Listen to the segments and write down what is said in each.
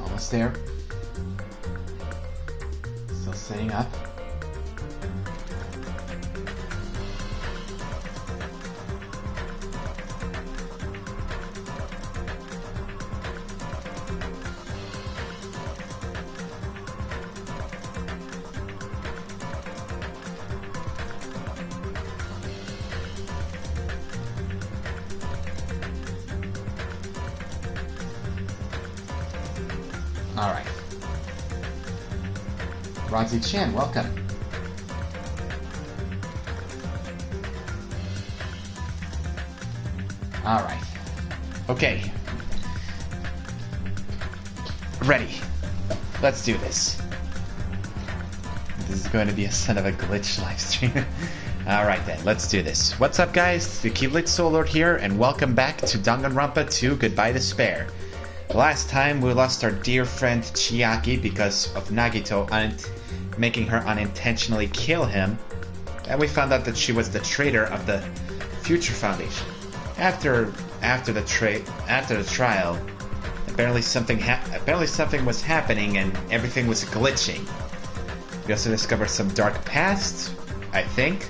Almost there. There. Still setting up. Alright. Ronzi Chan, welcome. Alright. Okay. Ready. Let's do this. This is going to be a son of a glitch livestream. Alright then, let's do this. What's up guys? The Keyblade Soul Lord here, and welcome back to Danganronpa 2 Goodbye Despair. Last time we lost our dear friend Chiaki because of Nagito making her unintentionally kill him, and we found out that she was the traitor of the Future Foundation. After the trial, apparently something was happening and everything was glitching. We also discovered some dark past, I think.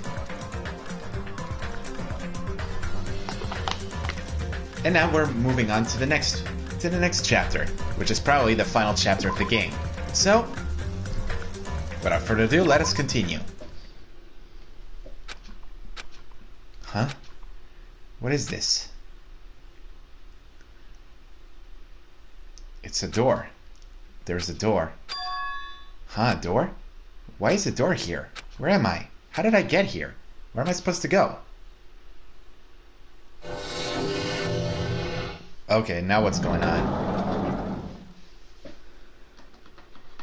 And now we're moving on to the next chapter, which is probably the final chapter of the game. So, without further ado, let us continue. Huh? What is this? It's a door. There's a door. Huh, a door? Why is a door here? Where am I? How did I get here? Where am I supposed to go? Okay, now what's going on?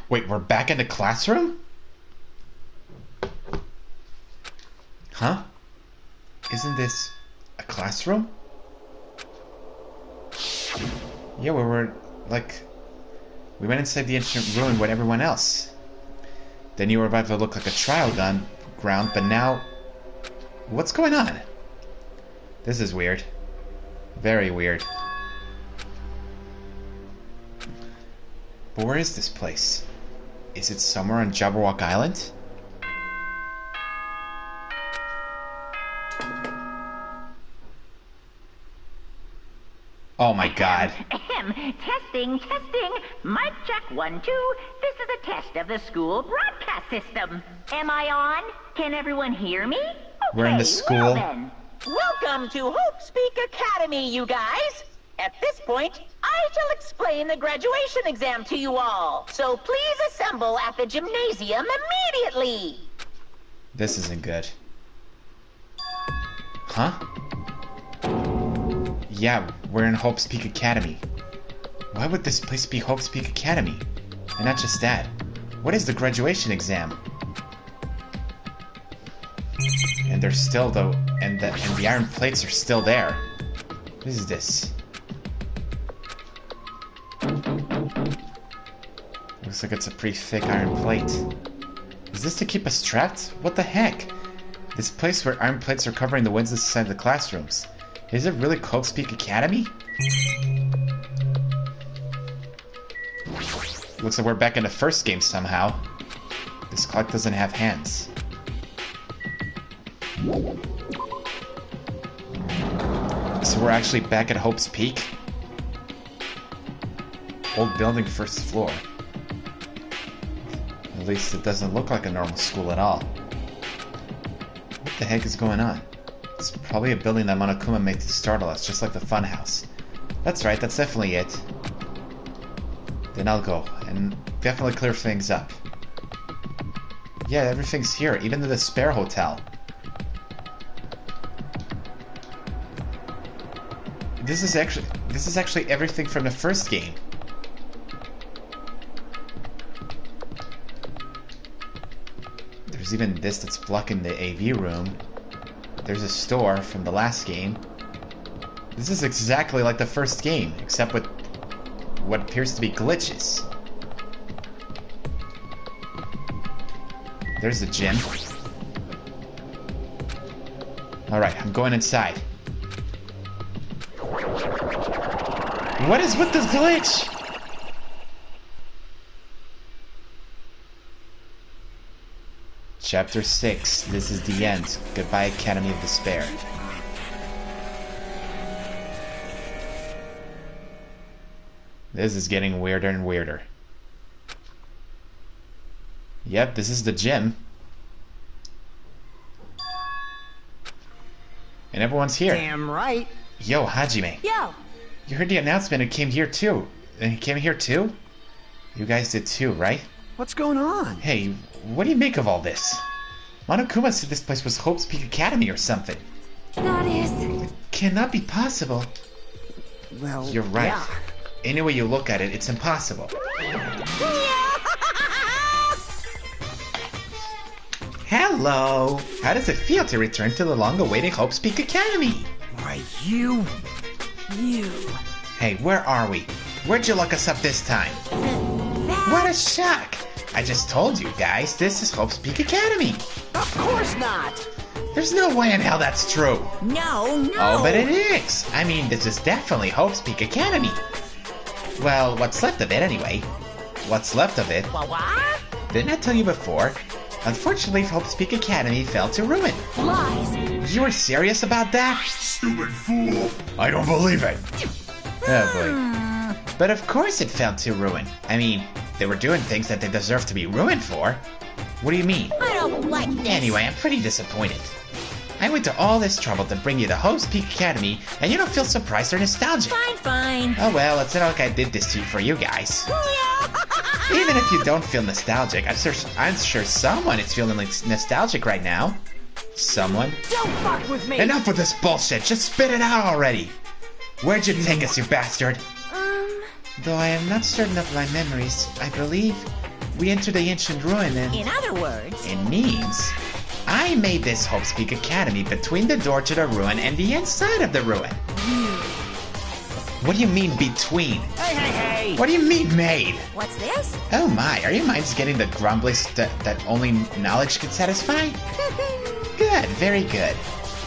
Wait, we're back in the classroom? Huh? Isn't this a classroom? Yeah, we were, we went inside the ancient ruin with everyone else. Then you were about to look like a trial ground, but now... What's going on? This is weird. Very weird. But where is this place? Is it somewhere on Jabberwock Island? Oh my god. Testing. Mic check 1, 2. This is a test of the school broadcast system. Am I on? Can everyone hear me? Okay, we're in the school. Well then. Welcome to Hope Speak Academy, you guys. At this point, I shall explain the graduation exam to you all. So please assemble at the gymnasium immediately. This isn't good. Huh? Yeah, we're in Hope Speak Academy. Why would this place be Hope Speak Academy? And not just that. What is the graduation exam? And they're still though, and the iron plates are still there. What is this? Looks like it's a pretty thick iron plate. Is this to keep us trapped? What the heck? This place where iron plates are covering the windows inside the classrooms. Is it really Hope Speak Academy? Looks like we're back in the first game somehow. This clock doesn't have hands. So we're actually back at Hope's Peak? Old building, first floor. At least it doesn't look like a normal school at all. What the heck is going on? It's probably a building that Monokuma made to startle us, just like the funhouse. That's right, that's definitely it. Then I'll go and definitely clear things up. Yeah, everything's here, even the Despair Hotel. This is actually everything from the first game. There's even this that's blocking the AV room. There's a store from the last game. This is exactly like the first game, except with what appears to be glitches. There's the gym. Alright, I'm going inside. What is with this glitch? Chapter 6. This is the end. Goodbye, Academy of Despair. This is getting weirder and weirder. Yep, this is the gym. And everyone's here. Damn right. Yo, Hajime. Yo. You heard the announcement and came here too. And he came here too? You guys did too, right? What's going on? Hey, what do you make of all this? Monokuma said this place was Hope's Peak Academy or something. That is... It cannot be possible. Well, You're right. yeah. Any way you look at it, it's impossible. Hello! How does it feel to return to the long-awaited Hope's Peak Academy? Why, you... Hey, where are we? Where'd you look us up this time? What a shock! I just told you guys, this is Hope's Peak Academy. Of course not! There's no way in hell that's true. No. Oh, but it is. I mean, this is definitely Hope's Peak Academy. Well, what's left of it anyway. What's left of it? What? Didn't I tell you before? Unfortunately, Hope's Peak Academy fell to ruin. Lies. You were serious about that? Stupid fool! I don't believe it. Oh boy. But of course it fell to ruin. I mean, they were doing things that they deserve to be ruined for. What do you mean? I don't like this. Anyway, I'm pretty disappointed. I went to all this trouble to bring you to Hope's Peak Academy, and you don't feel surprised or nostalgic. Fine. Oh well, it's not like I did this for you guys. Even if you don't feel nostalgic, I'm sure someone is feeling like nostalgic right now. Someone? Don't fuck with me. Enough with this bullshit, just spit it out already! Where'd you take us, you bastard? Though I am not certain of my memories, I believe we entered the ancient ruin and... In other words... It means I made this Hope's Peak Academy between the door to the ruin and the inside of the ruin. What do you mean between? Hey! What do you mean made? What's this? Oh my, are your minds getting the grumblies that only knowledge can satisfy? Good, very good.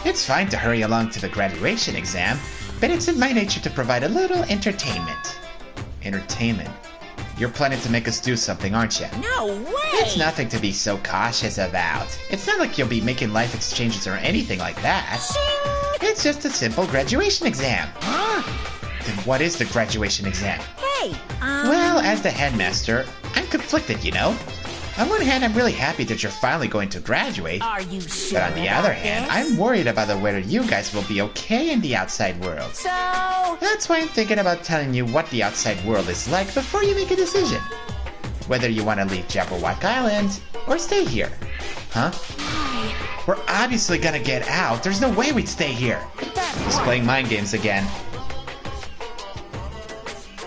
It's fine to hurry along to the graduation exam, but it's in my nature to provide a little entertainment. Entertainment? You're planning to make us do something, aren't you? No way! It's nothing to be so cautious about. It's not like you'll be making life exchanges or anything like that. Shing! It's just a simple graduation exam. Huh? Then what is the graduation exam? Hey, Well, as the headmaster, I'm conflicted, you know? On one hand, I'm really happy that you're finally going to graduate. Are you sure? But on the other hand, I'm worried about whether you guys will be okay in the outside world. So... That's why I'm thinking about telling you what the outside world is like before you make a decision. Whether you want to leave Jabberwock Island or stay here. Huh? We're obviously gonna get out. There's no way we'd stay here. He's playing mind games again.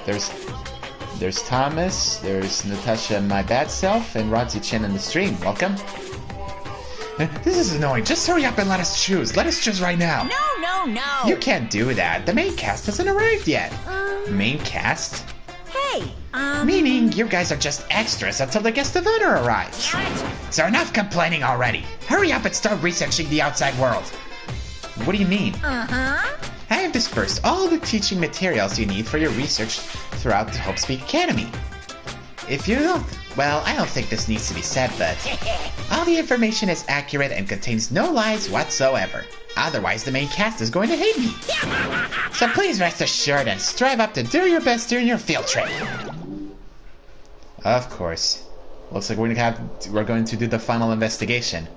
There's Thomas, there's Natasha, my bad self, and Rodzi Chen in the stream. Welcome. This is annoying. Just hurry up and let us choose. Let us choose right now. No. You can't do that. The main cast hasn't arrived yet. Main cast? Hey, Meaning you guys are just extras until the guest of honor arrives. What? So enough complaining already. Hurry up and start researching the outside world. What do you mean? I have dispersed all the teaching materials you need for your research throughout the Hope's Peak Academy. If you don't... Well, I don't think this needs to be said, but... all the information is accurate and contains no lies whatsoever. Otherwise, the main cast is going to hate me. So please rest assured and strive up to do your best during your field trip. Of course. Looks like we're going to do the final investigation.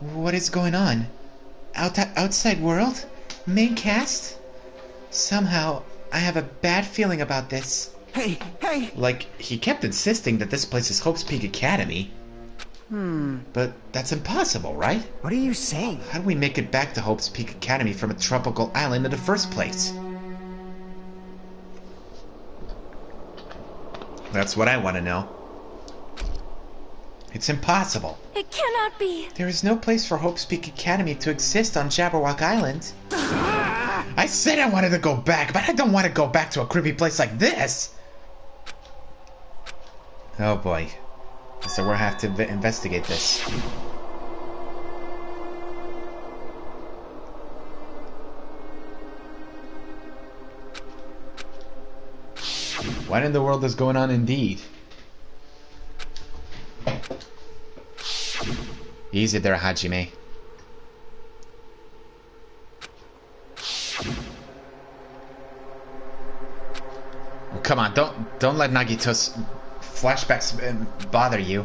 What is going on? Outside world? Main cast? Somehow, I have a bad feeling about this. Hey, hey! Like, he kept insisting that this place is Hope's Peak Academy. But that's impossible, right? What are you saying? How do we make it back to Hope's Peak Academy from a tropical island in the first place? That's what I want to know. It's impossible. It cannot be. There is no place for Hope's Peak Academy to exist on Jabberwock Island. I said I wanted to go back, but I don't want to go back to a creepy place like this. Oh boy. So we'll have to investigate this. What in the world is going on indeed? Easy there, Hajime. Oh, come on, don't let Nagito's flashbacks bother you.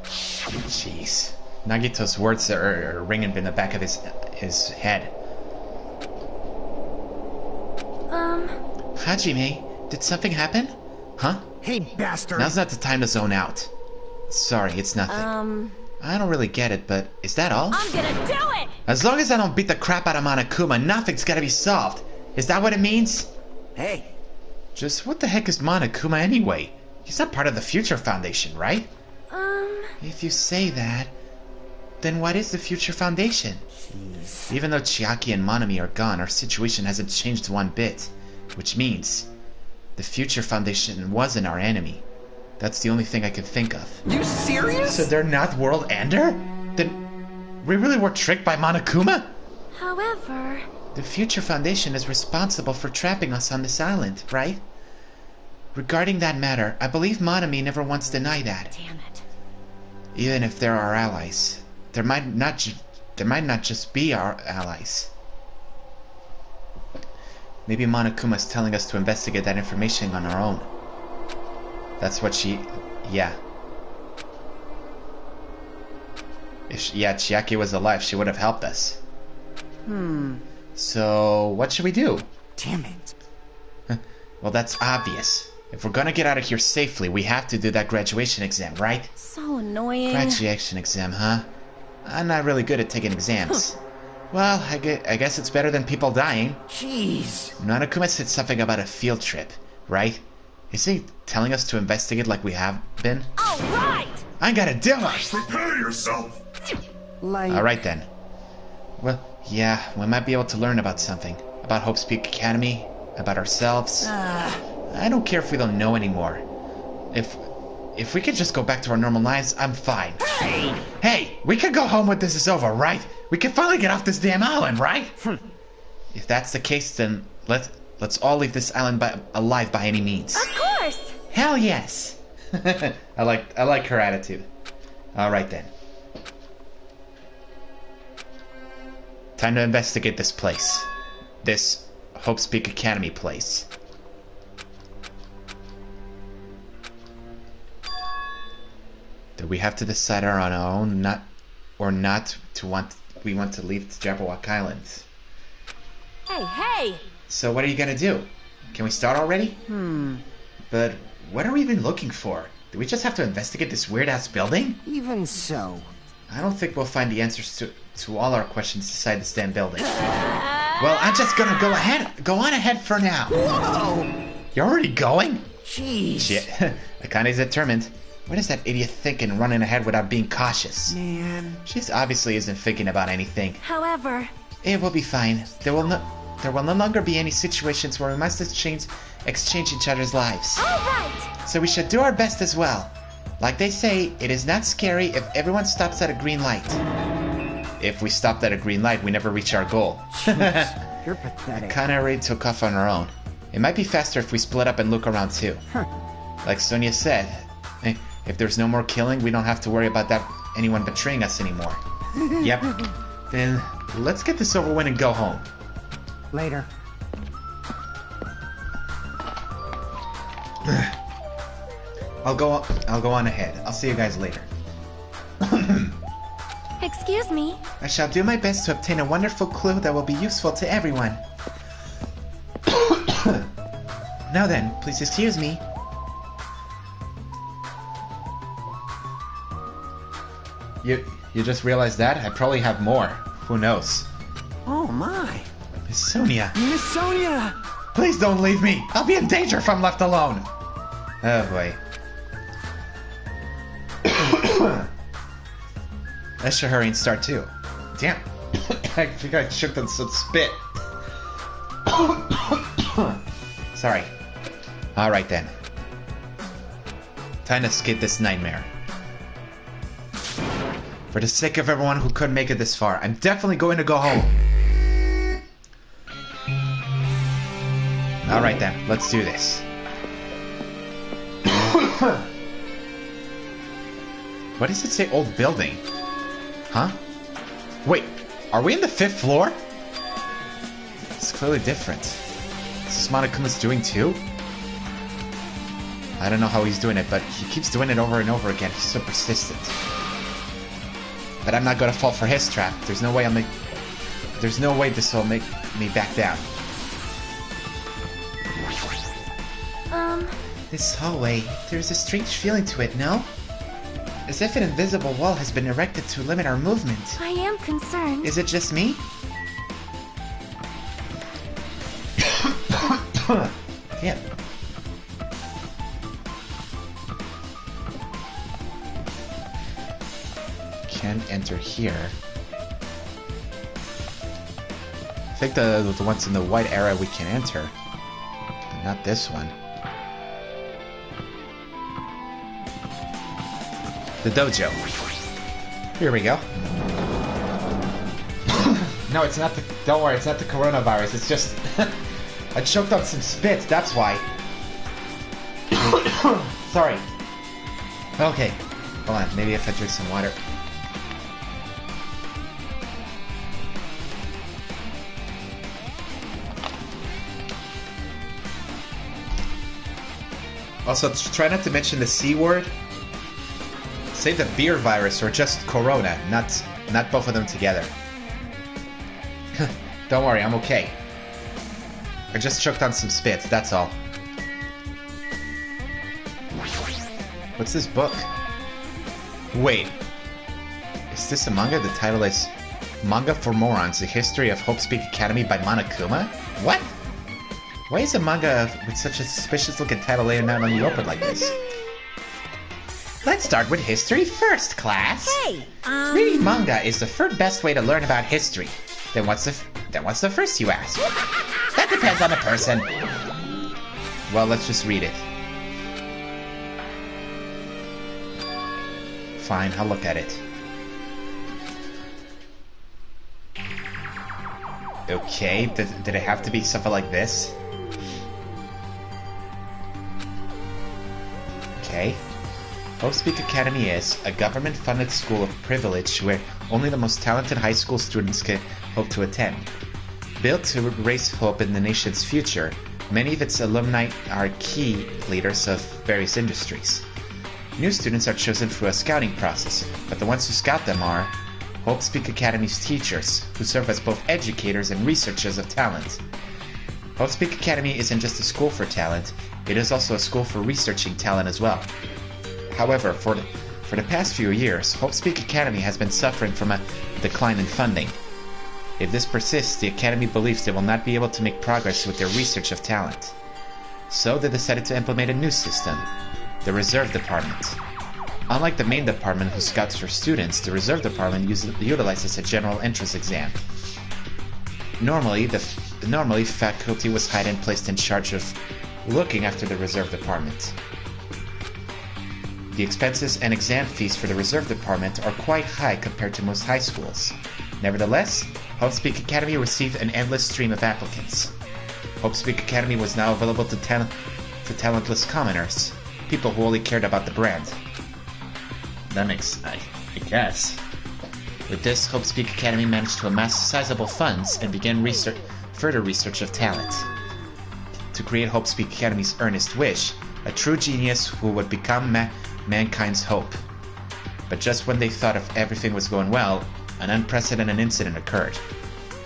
Jeez. Nagito's words are ringing in the back of his head. Hajime, did something happen? Huh? Hey, bastard! Now's not the time to zone out. Sorry, it's nothing. I don't really get it, but is that all? I'm gonna do it! As long as I don't beat the crap out of Monokuma, nothing's gotta be solved. Is that what it means? Hey! Just what the heck is Monokuma anyway? He's not part of the Future Foundation, right? If you say that, then what is the Future Foundation? Jeez. Even though Chiaki and Monami are gone, our situation hasn't changed one bit. Which means, the Future Foundation wasn't our enemy. That's the only thing I can think of. You serious? So they're not World Ender? Then we really were tricked by Monokuma? However... The Future Foundation is responsible for trapping us on this island, right? Regarding that matter, I believe Monami never once denied that. Damn it. Even if they're our allies, there might not just be our allies. Maybe Monokuma's telling us to investigate that information on our own. That's what yeah. If Chiaki was alive, she would have helped us. So, what should we do? Damn it. Well, that's obvious. If we're gonna get out of here safely, we have to do that graduation exam, right? So annoying. Graduation exam, huh? I'm not really good at taking exams. Well, I guess it's better than people dying. Jeez. Monokuma said something about a field trip, right? Is he telling us to investigate like we have been? All right! I gotta do it! Prepare yourself! Like... Alright then. Well, yeah, we might be able to learn about something. About Hope's Peak Academy, about ourselves. I don't care if we don't know anymore. If we could just go back to our normal lives, I'm fine. Hey, we can go home when this is over, right? We can finally get off this damn island, right? If that's the case, then let's all leave this island alive by any means. Of course! Hell yes! I like her attitude. Alright then. Time to investigate this place. This Hope's Peak Academy place. Do we have to decide on our own we want to leave Jabberwock Island? Hey! So what are you gonna do? Can we start already? But what are we even looking for? Do we just have to investigate this weird-ass building? Even so. I don't think we'll find the answers to all our questions inside this damn building. Well, I'm just gonna go on ahead for now. Whoa! You're already going? Jeez. Shit, Akane's determined. What is that idiot thinking running ahead without being cautious? Man. She obviously isn't thinking about anything. However... It will be fine. There will no longer be any situations where we must exchange each other's lives. Alright! So we should do our best as well. Like they say, it is not scary if everyone stops at a green light. If we stopped at a green light, we never reach our goal. You're pathetic. Akane already took off on her own. It might be faster if we split up and look around too. Like Sonia said, if there's no more killing, we don't have to worry about anyone betraying us anymore. Yep. Then let's get this over with and go home. Later. I'll go on ahead. I'll see you guys later. Excuse me. I shall do my best to obtain a wonderful clue that will be useful to everyone. Now then, please excuse me. You just realized that? I probably have more. Who knows? Oh my. Miss Sonia. Miss Sonia! Please don't leave me. I'll be in danger if I'm left alone. Oh boy. I should hurry and start too. Damn. I think I choked on some spit. Sorry. Alright then. Time to skip this nightmare. For the sake of everyone who couldn't make it this far, I'm definitely going to go home. Alright then, let's do this. What does it say, old building? Huh? Wait, are we in the 5th floor? It's clearly different. This is Monokuma's doing too? I don't know how he's doing it, but he keeps doing it over and over again. He's so persistent. But I'm not gonna fall for his trap. There's no way There's no way this will make me back down. This hallway, there's a strange feeling to it, no? As if an invisible wall has been erected to limit our movement. I am concerned. Is it just me? Damn. Can't enter here. I think the ones in the white area we can enter. But not this one. The dojo. Here we go. No, it's not the... Don't worry, it's not the coronavirus. It's just... I choked on some spit, that's why. Sorry. Okay. Hold on, maybe if I drink some water. Also, try not to mention the C word. Say the beer virus or just corona, not both of them together. Don't worry, I'm okay. I just choked on some spit, that's all. What's this book? Wait. Is this a manga? The title is Manga for Morons, The History of Hope's Peak Academy by Monokuma? What? Why is a manga with such a suspicious looking title laying out on the open like this? Let's start with history first, class. Hey, Reading manga is the third best way to learn about history. Then what's the first, you ask? That depends on the person. Well, let's just read it. Fine, I'll look at it. Okay, did it have to be something like this? Okay. Hope's Peak Academy is a government-funded school of privilege where only the most talented high school students can hope to attend. Built to raise hope in the nation's future, many of its alumni are key leaders of various industries. New students are chosen through a scouting process, but the ones who scout them are Hope's Peak Academy's teachers, who serve as both educators and researchers of talent. Hope's Peak Academy isn't just a school for talent, it is also a school for researching talent as well. However, for the past few years, Hope's Peak Academy has been suffering from a decline in funding. If this persists, the Academy believes they will not be able to make progress with their research of talent. So they decided to implement a new system, the Reserve Department. Unlike the main department who scouts for students, the Reserve Department utilizes a general entrance exam. Normally, faculty was hired and placed in charge of looking after the Reserve Department. The expenses and exam fees for the Reserve Department are quite high compared to most high schools. Nevertheless, Hope's Peak Academy received an endless stream of applicants. Hope's Peak Academy was now available to talentless commoners, people who only cared about the brand. That makes, I guess. With this, Hope's Peak Academy managed to amass sizable funds and began further research of talent. To create Hope's Peak Academy's earnest wish, a true genius who would become mankind's hope. But just when they thought of everything was going well, an unprecedented incident occurred.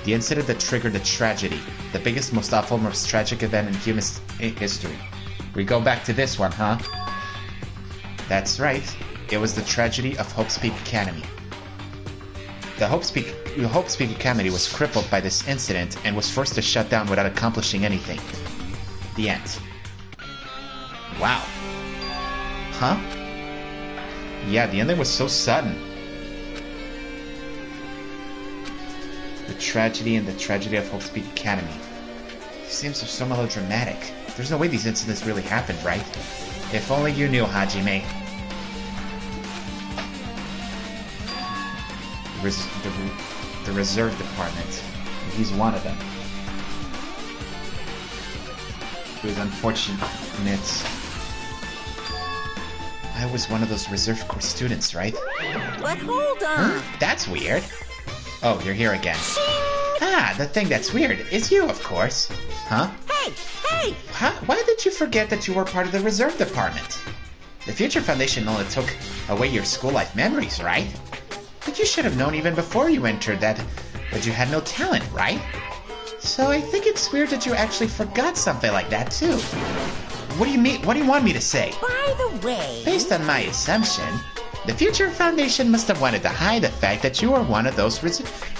The incident that triggered the tragedy, the biggest, most awful, most tragic event in human history. We go back to this one, huh? That's right. It was the tragedy of Hope's Peak Academy. The Hope's Peak Academy was crippled by this incident and was forced to shut down without accomplishing anything. The end. Wow. Huh? Yeah, the ending was so sudden. The tragedy and the tragedy of Hope's Peak Academy. It seems so melodramatic. There's no way these incidents really happened, right? If only you knew, Hajime. The reserve department. He's one of them. It was unfortunate. I was one of those reserve corps students, right? But hold on! That's weird. Oh, you're here again. Ah, the thing that's weird is you, of course. Huh? Hey! Hey! Why did you forget that you were part of the reserve department? The Future Foundation only took away your school life memories, right? But you should have known even before you entered that you had no talent, right? So I think it's weird that you actually forgot something like that, too. What do you mean? What do you want me to say? By the way... Based on my assumption, the Future Foundation must have wanted to hide the fact that you were one of those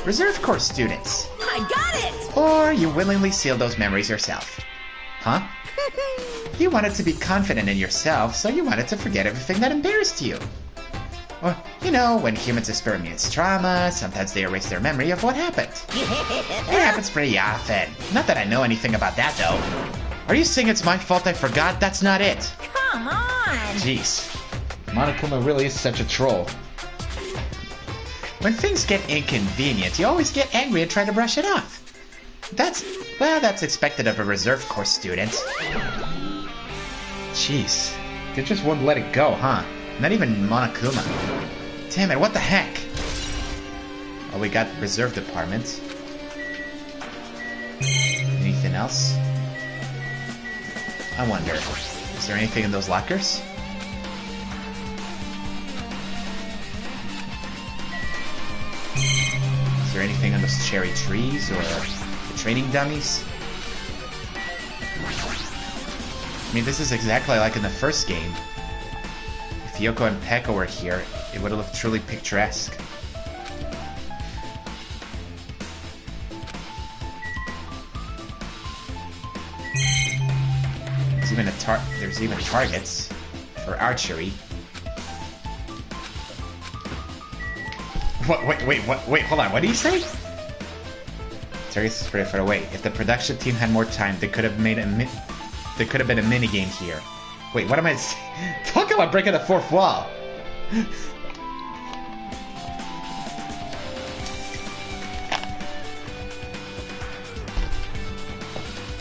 reserve corps students. I got it! Or you willingly sealed those memories yourself. Huh? You wanted to be confident in yourself, so you wanted to forget everything that embarrassed you. Or, you know, when humans experience trauma, sometimes they erase their memory of what happened. It happens pretty often. Not that I know anything about that, though. Are you saying it's my fault I forgot? That's not it. Come on! Jeez. Monokuma really is such a troll. When things get inconvenient, you always get angry and try to brush it off. That's expected of a reserve corps student. Jeez. They just won't let it go, huh? Not even Monokuma. Damn it, what the heck? Oh, we got reserve department. Anything else? I wonder, is there anything in those lockers? Is there anything on those cherry trees or the training dummies? I mean, this is exactly like in the first game. If Yoko and Pekka were here, it would have looked truly picturesque. There's even targets for archery. Wait, hold on, what did he say? Targets is pretty far away. If the production team had more time, they could have made there could have been a mini game here. Wait, what am I saying? Talk about breaking the fourth wall!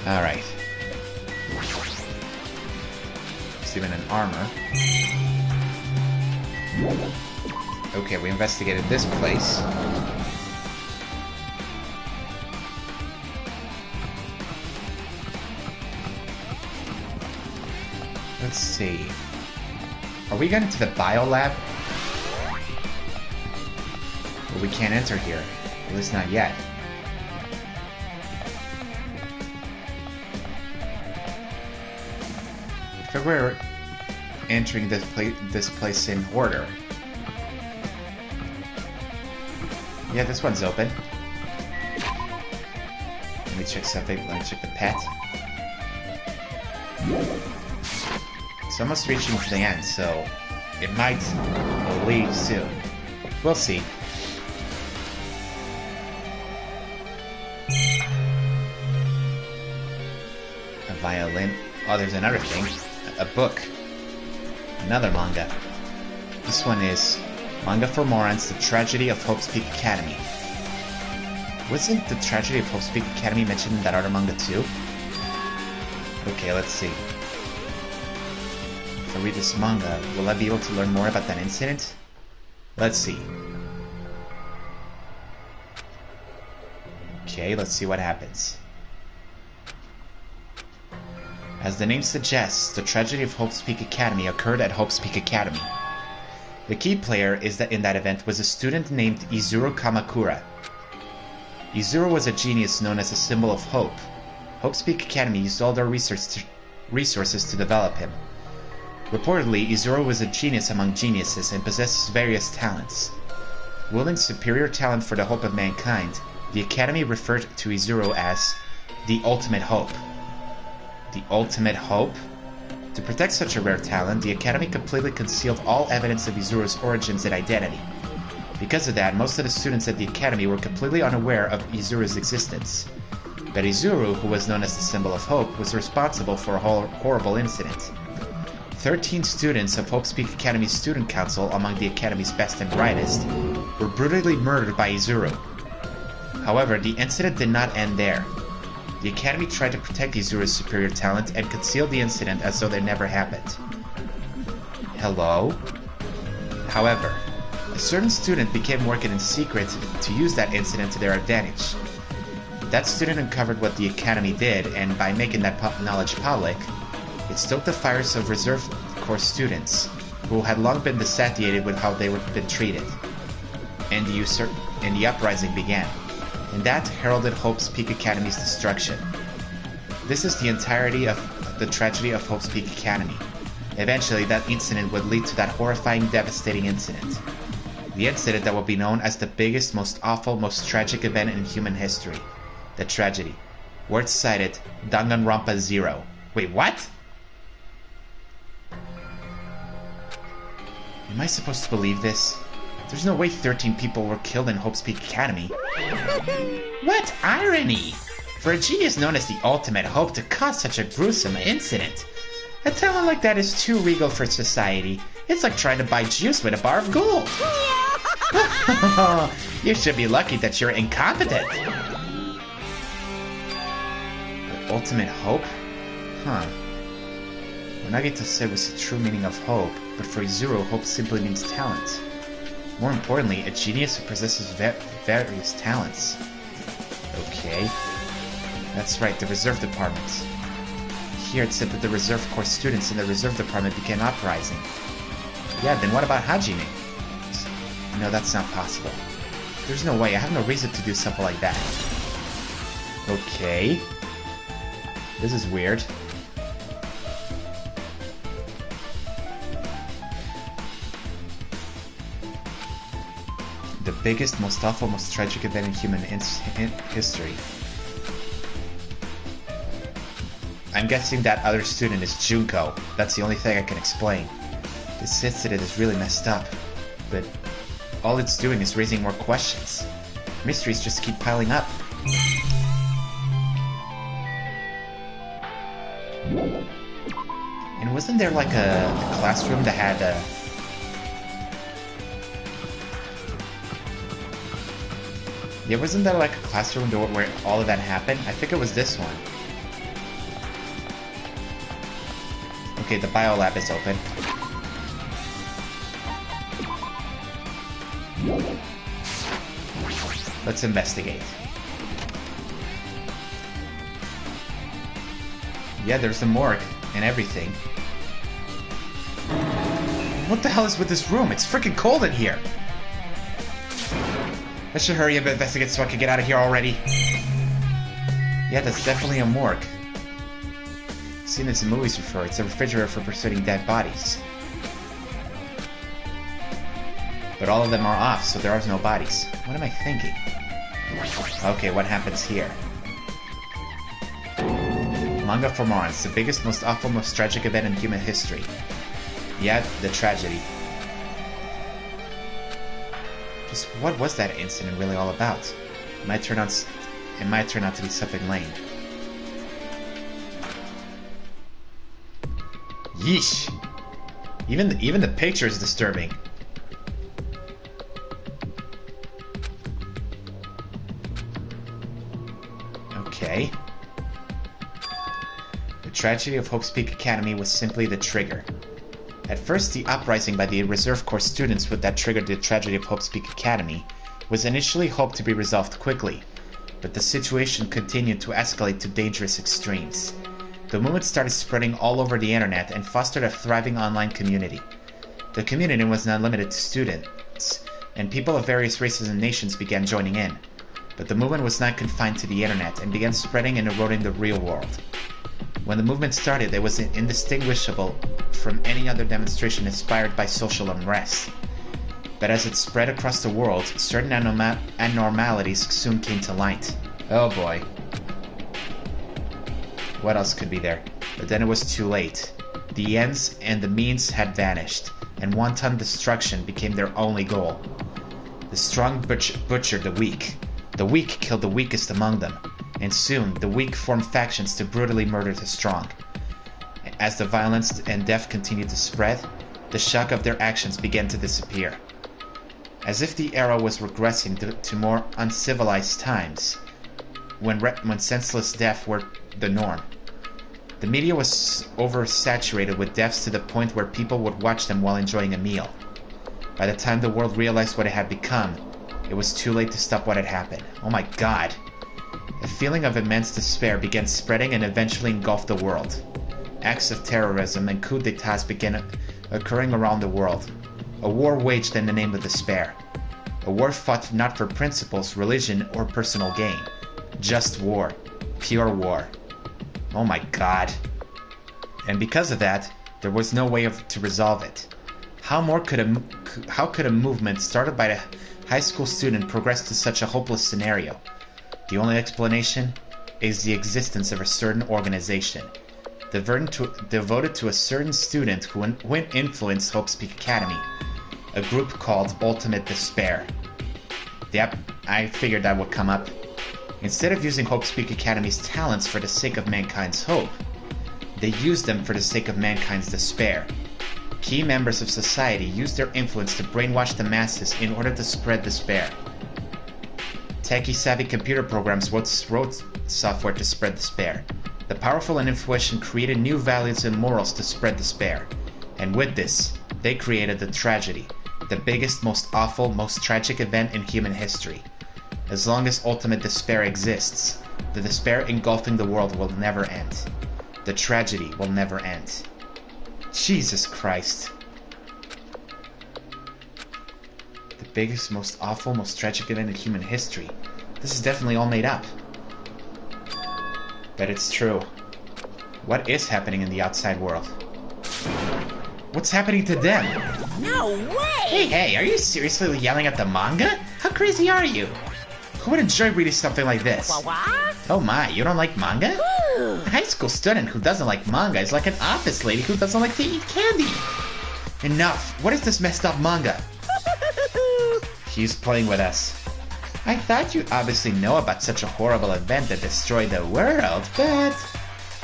Alright. There's even an armor. Okay, we investigated this place. Let's see. Are we going to the biolab? Well, we can't enter here. At least not yet. If we're entering this place in order. Yeah, this one's open. Let me check something. Let me check the pet. It's almost reaching to the end, so it might leave soon. We'll see. A violin. Oh, there's another thing. A book. Another manga. This one is Manga for Morons, The Tragedy of Hope's Peak Academy. Wasn't The Tragedy of Hope's Peak Academy mentioned in that other manga too? Okay, let's see. If I read this manga, will I be able to learn more about that incident? Let's see. Okay, let's see what happens. As the name suggests, the tragedy of Hope's Peak Academy occurred at Hope's Peak Academy. The key player in that event was a student named Izuru Kamakura. Izuru was a genius known as a symbol of hope. Hope's Peak Academy used all their resources to develop him. Reportedly, Izuru was a genius among geniuses and possesses various talents. Wielding superior talent for the hope of mankind, the Academy referred to Izuru as the Ultimate Hope. The Ultimate Hope? To protect such a rare talent, the Academy completely concealed all evidence of Izuru's origins and identity. Because of that, most of the students at the Academy were completely unaware of Izuru's existence. But Izuru, who was known as the Symbol of Hope, was responsible for a horrible incident. 13 students of Hope's Peak Academy's Student Council, among the Academy's best and brightest, were brutally murdered by Izuru. However, the incident did not end there. The Academy tried to protect Izuru's superior talent and concealed the incident as though it never happened. Hello? However, a certain student began working in secret to use that incident to their advantage. That student uncovered what the Academy did, and by making that knowledge public, it stoked the fires of Reserve Corps students, who had long been dissatisfied with how they were been treated. And the uprising began, and that heralded Hope's Peak Academy's destruction. This is the entirety of the tragedy of Hope's Peak Academy. Eventually, that incident would lead to that horrifying, devastating incident. The incident that will be known as the biggest, most awful, most tragic event in human history. The tragedy. Words cited, Danganronpa 0. Wait, what? Am I supposed to believe this? There's no way 13 people were killed in Hope's Peak Academy. What irony! For a genius known as the Ultimate Hope to cause such a gruesome incident. A talent like that is too regal for society. It's like trying to buy juice with a bar of gold. You should be lucky that you're incompetent. The Ultimate Hope? Huh. Nagita said was the true meaning of hope, but for Izuru, hope simply means talent. More importantly, a genius who possesses various talents. Okay. That's right, the Reserve Department. Here it said that the Reserve Corps students in the Reserve Department began uprising. Yeah, then what about Hajime? No, that's not possible. There's no way, I have no reason to do something like that. Okay. This is weird. The biggest, most awful, most tragic event in human history. I'm guessing that other student is Junko. That's the only thing I can explain. This incident is really messed up, but all it's doing is raising more questions. Mysteries just keep piling up. And wasn't there like a classroom that had a... Yeah, wasn't there like a classroom door where all of that happened? I think it was this one. Okay, the biolab is open. Let's investigate. Yeah, there's the morgue and everything. What the hell is with this room? It's freaking cold in here! I should hurry up and investigate so I can get out of here already. Yeah, that's definitely a morgue. I've seen this in movies before. It's a refrigerator for preserving dead bodies. But all of them are off, so there are no bodies. What am I thinking? Okay, what happens here? Manga for Morons, the biggest, most awful, most tragic event in human history. Yeah, the tragedy. Just what was that incident really all about? It might turn out to be something lame. Yeesh! Even the picture is disturbing. Okay. The tragedy of Hope's Peak Academy was simply the trigger. At first, the uprising by the Reserve Corps students that triggered the tragedy of Hope's Peak Academy was initially hoped to be resolved quickly, but the situation continued to escalate to dangerous extremes. The movement started spreading all over the internet and fostered a thriving online community. The community was not limited to students, and people of various races and nations began joining in. But the movement was not confined to the internet and began spreading and eroding the real world. When the movement started, it was indistinguishable from any other demonstration inspired by social unrest. But as it spread across the world, certain abnormalities soon came to light. Oh boy. What else could be there? But then it was too late. The ends and the means had vanished, and wanton destruction became their only goal. The strong butchered the weak. The weak killed the weakest among them, and soon the weak formed factions to brutally murder the strong. As the violence and death continued to spread, the shock of their actions began to disappear. As if the era was regressing to more uncivilized times, when senseless death were the norm. The media was oversaturated with deaths to the point where people would watch them while enjoying a meal. By the time the world realized what it had become, it was too late to stop what had happened. Oh my god. A feeling of immense despair began spreading and eventually engulfed the world. Acts of terrorism and coups d'etats began occurring around the world. A war waged in the name of despair. A war fought not for principles, religion, or personal gain. Just war. Pure war. Oh my god. And because of that, there was no way to resolve it. How could a movement started by a high school student progress to such a hopeless scenario? The only explanation is the existence of a certain organization, devoted to a certain student who influenced Hope Speak Academy, a group called Ultimate Despair. Yep, I figured that would come up. Instead of using Hope Speak Academy's talents for the sake of mankind's hope, they used them for the sake of mankind's despair. Key members of society used their influence to brainwash the masses in order to spread despair. Techie-savvy computer programs wrote software to spread despair. The powerful and influential created new values and morals to spread despair. And with this, they created the tragedy, the biggest, most awful, most tragic event in human history. As long as ultimate despair exists, the despair engulfing the world will never end. The tragedy will never end. Jesus Christ. The biggest, most awful, most tragic event in human history. This is definitely all made up. But it's true. What is happening in the outside world? What's happening to them? No way! Hey, are you seriously yelling at the manga? How crazy are you? Who would enjoy reading something like this? What? Oh my, you don't like manga? A high school student who doesn't like manga is like an office lady who doesn't like to eat candy. Enough. What is this messed up manga? He's playing with us. I thought you obviously know about such a horrible event that destroyed the world, but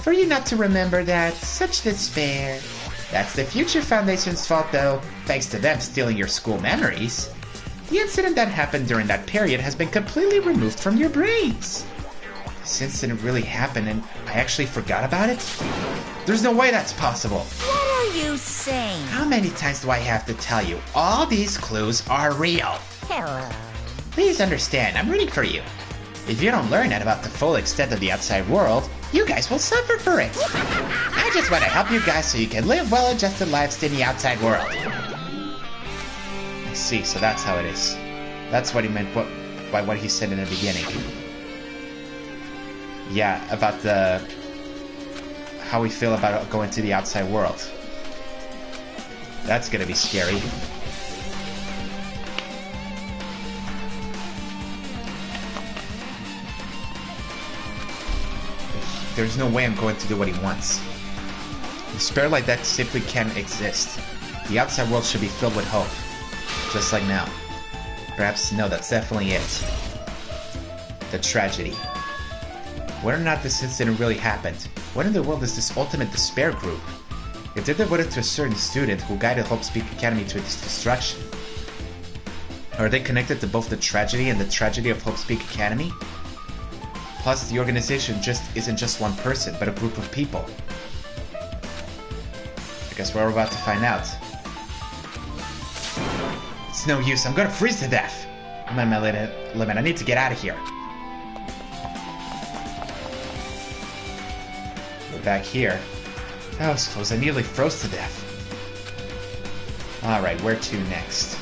for you not to remember that, such despair. That's the Future Foundation's fault though, thanks to them stealing your school memories. The incident that happened during that period has been completely removed from your brains. This incident really happened and I actually forgot about it? There's no way that's possible. What are you saying? How many times do I have to tell you? All these clues are real. Hello. Please understand, I'm rooting for you. If you don't learn about the full extent of the outside world, you guys will suffer for it. I just want to help you guys so you can live well-adjusted lives in the outside world. I see, so that's how it is. That's what he meant by what he said in the beginning. Yeah, about how we feel about going to the outside world. That's gonna be scary. There's no way I'm going to do what he wants. Despair like that simply can't exist. The outside world should be filled with hope. Just like now. Perhaps, no, that's definitely it. The tragedy. Whether or not this incident really happened, what in the world is this Ultimate Despair group? If they're devoted to a certain student who guided Hope Speak Academy to its destruction, are they connected to both the tragedy and the tragedy of Hope Speak Academy? Plus, the organization isn't just one person, but a group of people. I guess we're about to find out. It's no use, I'm gonna freeze to death! I'm at my limit, I need to get out of here. We're back here. That was close, I nearly froze to death. Alright, where to next?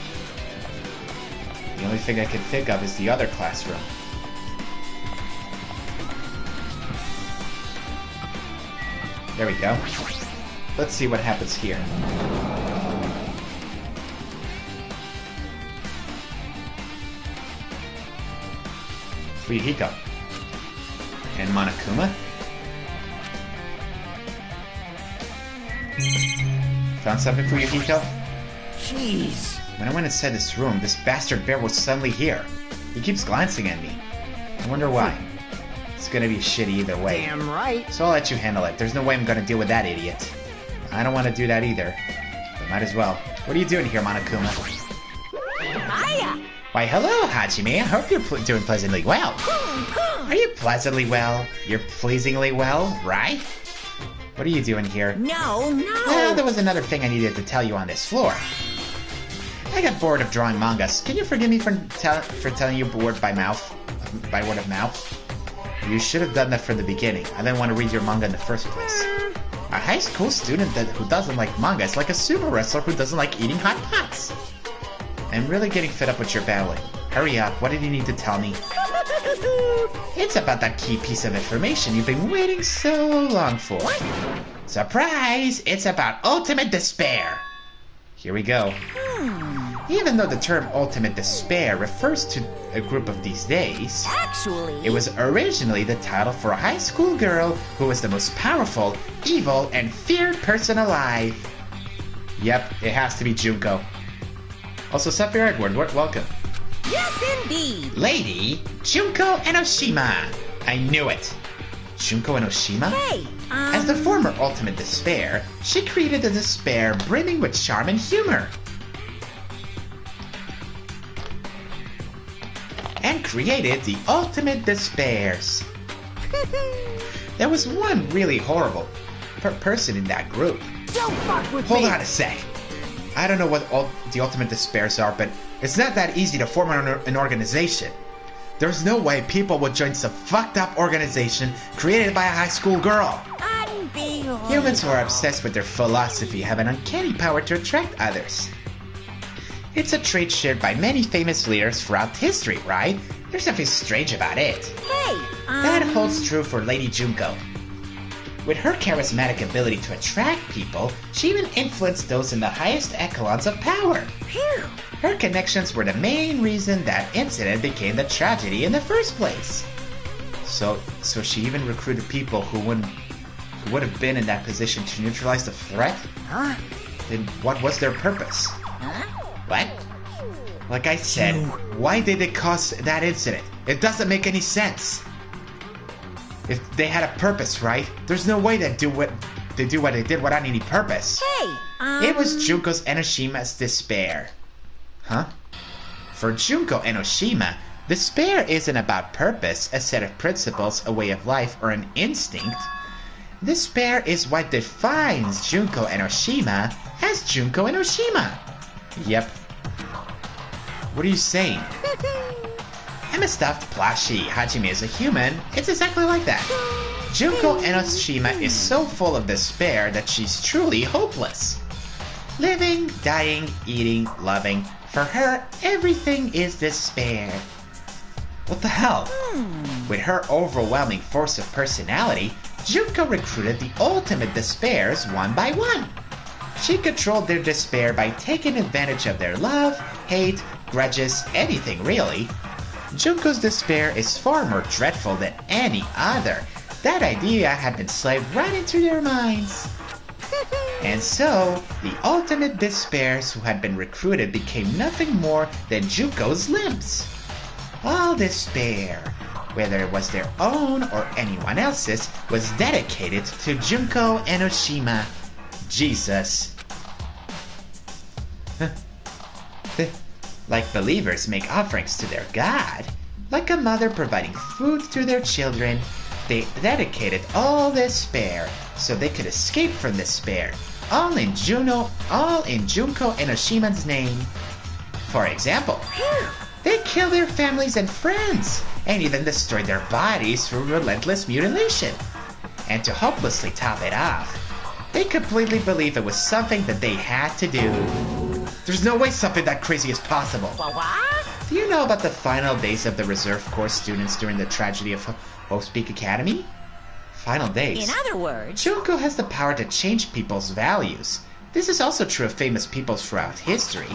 The only thing I can think of is the other classroom. There we go. Let's see what happens here. Fuyuhiko. And Monokuma. Found something, Fuyuhiko? Jeez. When I went inside this room, this bastard bear was suddenly here. He keeps glancing at me. I wonder why. It's gonna be shitty either way. Damn right. So I'll let you handle it. There's no way I'm gonna deal with that idiot. I don't want to do that either. But might as well. What are you doing here, Monokuma? Hiya. Why, hello, Hajime. I hope you're doing pleasantly well. Are you pleasantly well? You're pleasingly well, right? What are you doing here? No. Well, there was another thing I needed to tell you on this floor. I got bored of drawing mangas. Can you forgive me for telling you word of mouth? You should have done that from the beginning. I didn't want to read your manga in the first place. A high school student who doesn't like manga is like a sumo wrestler who doesn't like eating hot pots. I'm really getting fed up with your babbling. Hurry up, what did you need to tell me? It's about that key piece of information you've been waiting so long for. What? Surprise! It's about ultimate despair. Here we go. Even though the term ultimate despair refers to a group of these days, Actually, it was originally the title for a high school girl who was the most powerful, evil, and feared person alive. Yep, it has to be Junko. Also, Sapphire Edward, welcome. yes indeed. Lady Junko Enoshima. I knew it. Junko Enoshima? Hey, As the former ultimate despair, she created a despair brimming with charm and humor. And created the ultimate despairs. There was one really horrible person in that group. don't fuck with Hold me. on a sec. I don't know what the ultimate despairs are, but it's not that easy to form an organization. There's no way people would join some fucked up organization created by a high school girl. Unbelievable. Humans who are obsessed with their philosophy have an uncanny power to attract others. It's a trait shared by many famous leaders throughout history, right? There's something strange about it. Hey, That holds true for Lady Junko. With her charismatic ability to attract people, she even influenced those in the highest echelons of power. Phew. Her connections were the main reason that incident became the tragedy in the first place. So she even recruited people who would have been in that position to neutralize the threat? Huh? Then what was their purpose? Huh? What? Like I said, why did it cause that incident? It doesn't make any sense. If they had a purpose, right? There's no way they do what they did without any purpose. Hey, It was Junko's Enoshima's despair. Huh? For Junko Enoshima, despair isn't about purpose, a set of principles, a way of life, or an instinct. Despair is what defines Junko Enoshima as Junko Enoshima. Yep. What are you saying? I'm a stuffed plushie. Hajime is a human. It's exactly like that. Junko Enoshima is so full of despair that she's truly hopeless. Living, dying, eating, loving. For her, everything is despair. What the hell? With her overwhelming force of personality, Junko recruited the ultimate despairs one by one. She controlled their despair by taking advantage of their love, hate, grudges, anything really. Junko's despair is far more dreadful than any other. That idea had been slaved right into their minds. And so, the ultimate despairs who had been recruited became nothing more than Junko's limbs. All despair, whether it was their own or anyone else's, was dedicated to Junko Enoshima. Jesus. Like believers make offerings to their God, like a mother providing food to their children, they dedicated all despair so they could escape from despair, all in Junko Enoshima's name. For example, they kill their families and friends, and even destroy their bodies through relentless mutilation. And to hopelessly top it off, they completely believe it was something that they had to do. There's no way something that crazy is possible. What? Do you know about the final days of the reserve course students during the tragedy of Hope's Peak Academy? Final days. In other words... Junko has the power to change people's values. This is also true of famous people throughout history.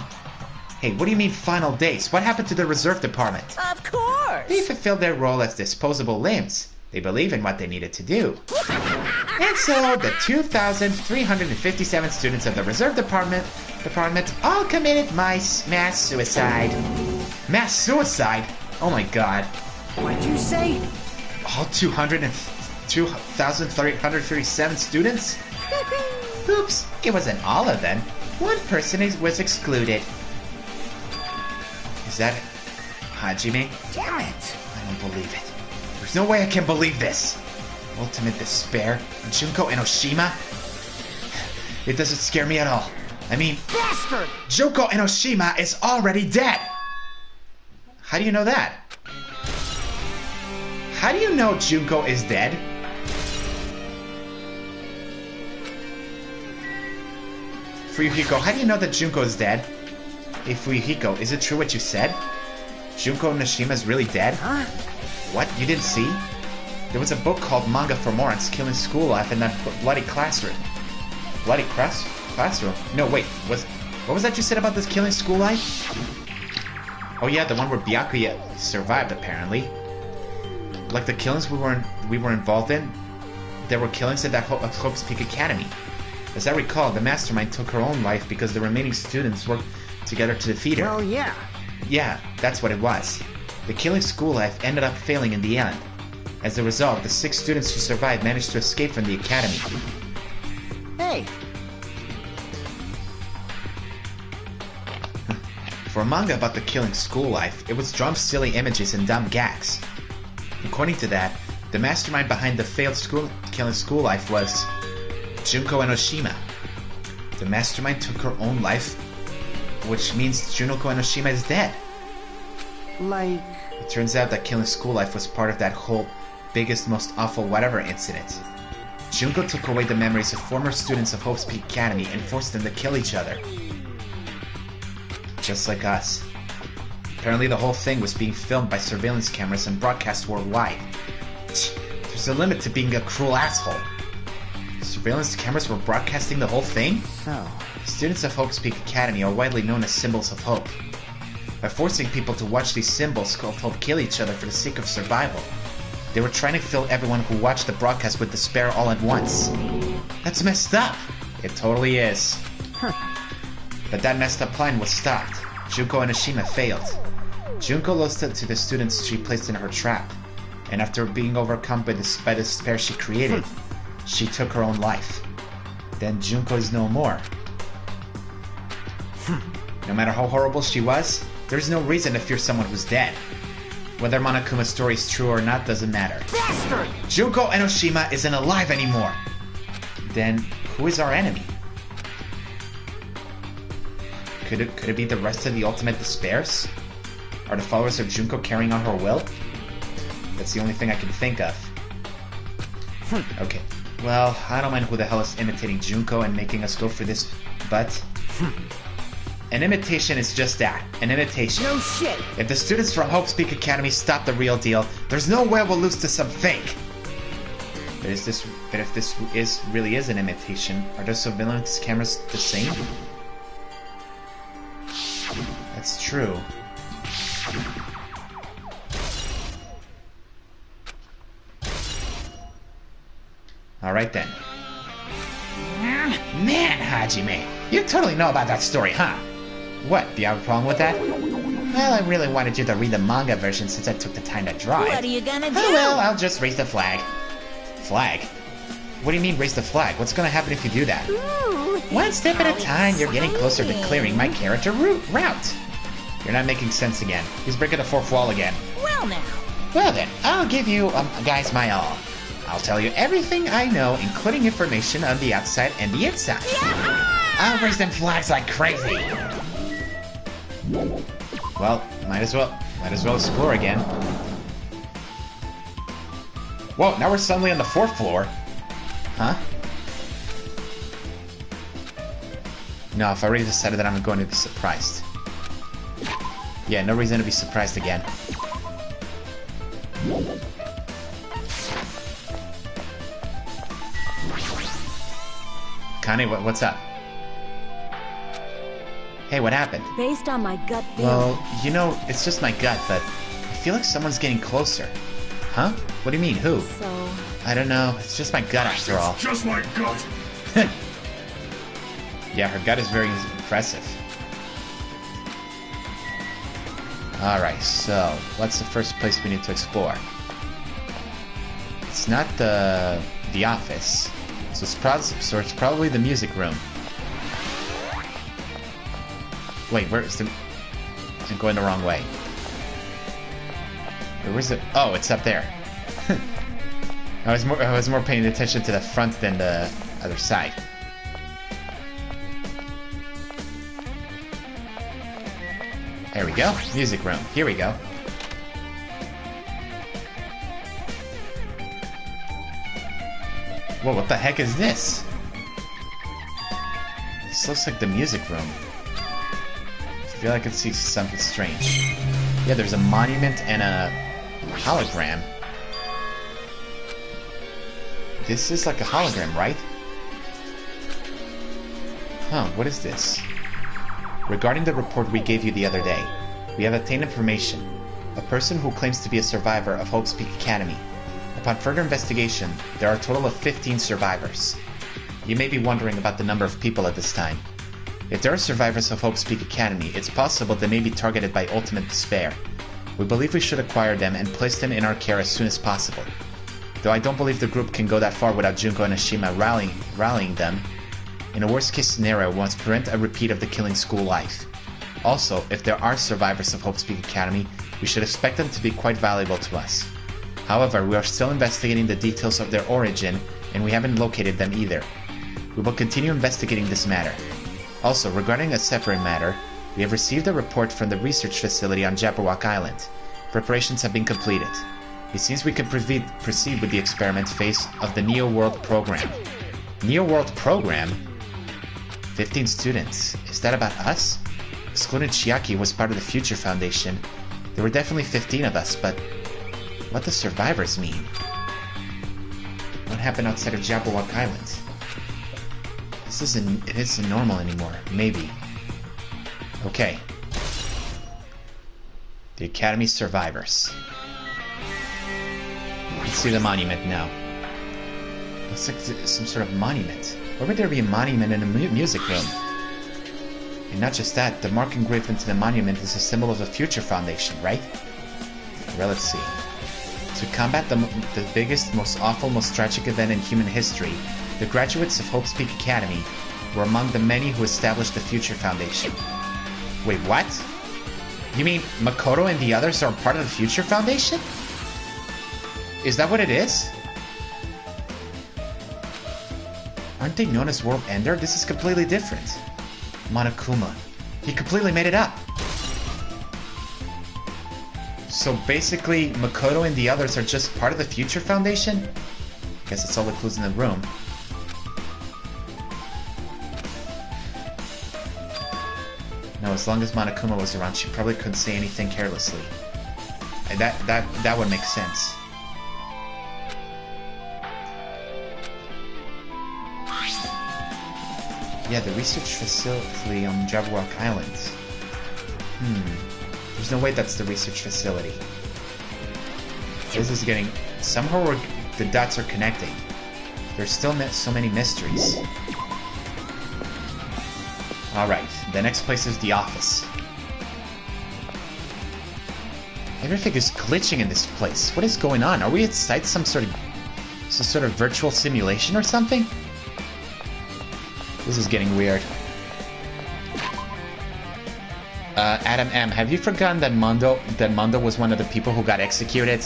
Hey, what do you mean final days? What happened to the reserve department? Of course! They fulfilled their role as disposable limbs. They believe in what they needed to do. And so, the 2,357 students of the reserve department all committed mass suicide. Mass suicide? Oh my god. What'd you say? All 2,337 students? Oops, it wasn't all of them. One person was excluded. Is that Hajime? Damn it! I don't believe it. There's no way I can believe this. Ultimate despair? Junko Enoshima? It doesn't scare me at all. I mean, Bastard! Junko Enoshima is already dead! How do you know that? How do you know Junko is dead? Fuyuhiko, how do you know that Junko is dead? Hey Fuyuhiko, is it true what you said? Junko Enoshima is really dead? Huh? What? You didn't see? There was a book called Manga for Morons killing school life in that bloody classroom. Bloody classroom? No, wait. What was that you said about this killing school life? Oh yeah, the one where Byakuya survived, apparently. Like the killings we were involved in, there were killings at that Hope's Peak Academy. As I recall, the mastermind took her own life because the remaining students worked together to defeat her. Well, yeah. Yeah, that's what it was. The killing school life ended up failing in the end. As a result, the 6 students who survived managed to escape from the academy. Hey, For a manga about the killing school life, it was drawn silly images and dumb gags. According to that, the mastermind behind the failed killing school life was Junko Enoshima. The mastermind took her own life, which means Junko Enoshima is dead. like... It turns out that killing school life was part of that whole biggest, most awful whatever incident. Junko took away the memories of former students of Hope's Peak Academy and forced them to kill each other. Just like us. Apparently the whole thing was being filmed by surveillance cameras and broadcast worldwide. There's a limit to being a cruel asshole. Surveillance cameras were broadcasting the whole thing? So... Students of Hope's Peak Academy are widely known as symbols of hope. By forcing people to watch these symbols of hope kill each other for the sake of survival, they were trying to fill everyone who watched the broadcast with despair all at once. That's messed up! It totally is. But that messed up plan was stopped. Junko Enoshima failed. Junko lost it to the students she placed in her trap, and after being overcome by the despair she created, she took her own life. Then Junko is no more. No matter how horrible she was, there's no reason to fear someone who's dead. Whether Monokuma's story is true or not doesn't matter. Bastard! Junko Enoshima isn't alive anymore! Then, who is our enemy? Could it be the rest of the Ultimate Despairs? Are the followers of Junko carrying on her will? That's the only thing I can think of. Okay. Well, I don't mind who the hell is imitating Junko and making us go for this, but... An imitation is just that, an imitation. No shit! If the students from Hope's Peak Academy stop the real deal, there's no way we'll lose to some fake! But if this really is an imitation, are those surveillance cameras the same? That's true. Alright then. Man, Hajime, you totally know about that story, huh? What, do you have a problem with that? Well, I really wanted you to read the manga version since I took the time to draw it. What are you gonna do? Oh well, I'll just raise the flag. Flag? What do you mean raise the flag? What's gonna happen if you do that? Ooh, One step at a time, you're getting closer to exciting. clearing my character route. You're not making sense again. He's breaking the fourth wall again. Well now. Well then, I'll give you, guys, my all. I'll tell you everything I know, including information on the outside and the inside. Yeah! I'll raise them flags like crazy. Well, might as well explore again. Whoa, now we're suddenly on the 4th floor. Huh? No, I've already decided that I'm going to be surprised. Yeah, no reason to be surprised again. Connie, what's up? Hey, what happened? Based on my gut feeling. Well, you know, it's just my gut, but I feel like someone's getting closer. Huh? What do you mean, who? So... I don't know, it's just my gut after all. It's just my gut! Yeah, her gut is very impressive. Alright, so, what's the first place we need to explore? It's not the office, so it's probably the music room. Wait, where's the... I'm going the wrong way. Where's it? Oh, it's up there. I was more paying attention to the front than the other side. There we go. Music room. Here we go. Whoa, what the heck is this? This looks like the music room. I feel like I can see something strange. Yeah, there's a monument and a hologram. This is like a hologram, right? Huh, what is this? Regarding the report we gave you the other day, we have obtained information. A person who claims to be a survivor of Hope's Peak Academy. Upon further investigation, there are a total of 15 survivors. You may be wondering about the number of people at this time. If there are survivors of Hope's Peak Academy, it's possible they may be targeted by ultimate despair. We believe we should acquire them and place them in our care as soon as possible. Though I don't believe the group can go that far without Junko and Ashima rallying them. In a worst-case scenario, we must prevent a repeat of the killing school life. Also, if there are survivors of Hope's Peak Academy, we should expect them to be quite valuable to us. However, we are still investigating the details of their origin, and we haven't located them either. We will continue investigating this matter. Also, regarding a separate matter, we have received a report from the research facility on Jabberwock Island. Preparations have been completed. It seems we can proceed with the experiment phase of the Neo World program. Neo World program? 15 students. Is that about us? Excluding Chiaki, who was part of the Future Foundation. There were definitely 15 of us, but what do survivors mean? What happened outside of Jabberwock Island? It isn't normal anymore. Maybe. Okay. The Academy survivors. Let's see the monument now. Looks like some sort of monument. Why would there be a monument in a music room? And not just that, the mark engraved into the monument is a symbol of the Future Foundation, right? Well, let's see. To combat the biggest, most awful, most tragic event in human history, the graduates of Hope's Peak Academy were among the many who established the Future Foundation. Wait, what? You mean Makoto and the others are part of the Future Foundation? Is that what it is? Aren't they known as World Ender? This is completely different. Monokuma. He completely made it up. So basically, Makoto and the others are just part of the Future Foundation? Guess that's all the clues in the room. No, as long as Monokuma was around, she probably couldn't say anything carelessly. And that would make sense. Yeah, the research facility on Jabberwock Island. There's no way that's the research facility. This is getting... Somehow the dots are connecting. There's still so many mysteries. Alright, the next place is the office. Everything is glitching in this place. What is going on? Are we inside some sort of virtual simulation or something? This is getting weird. Adam M, have you forgotten that Mondo was one of the people who got executed?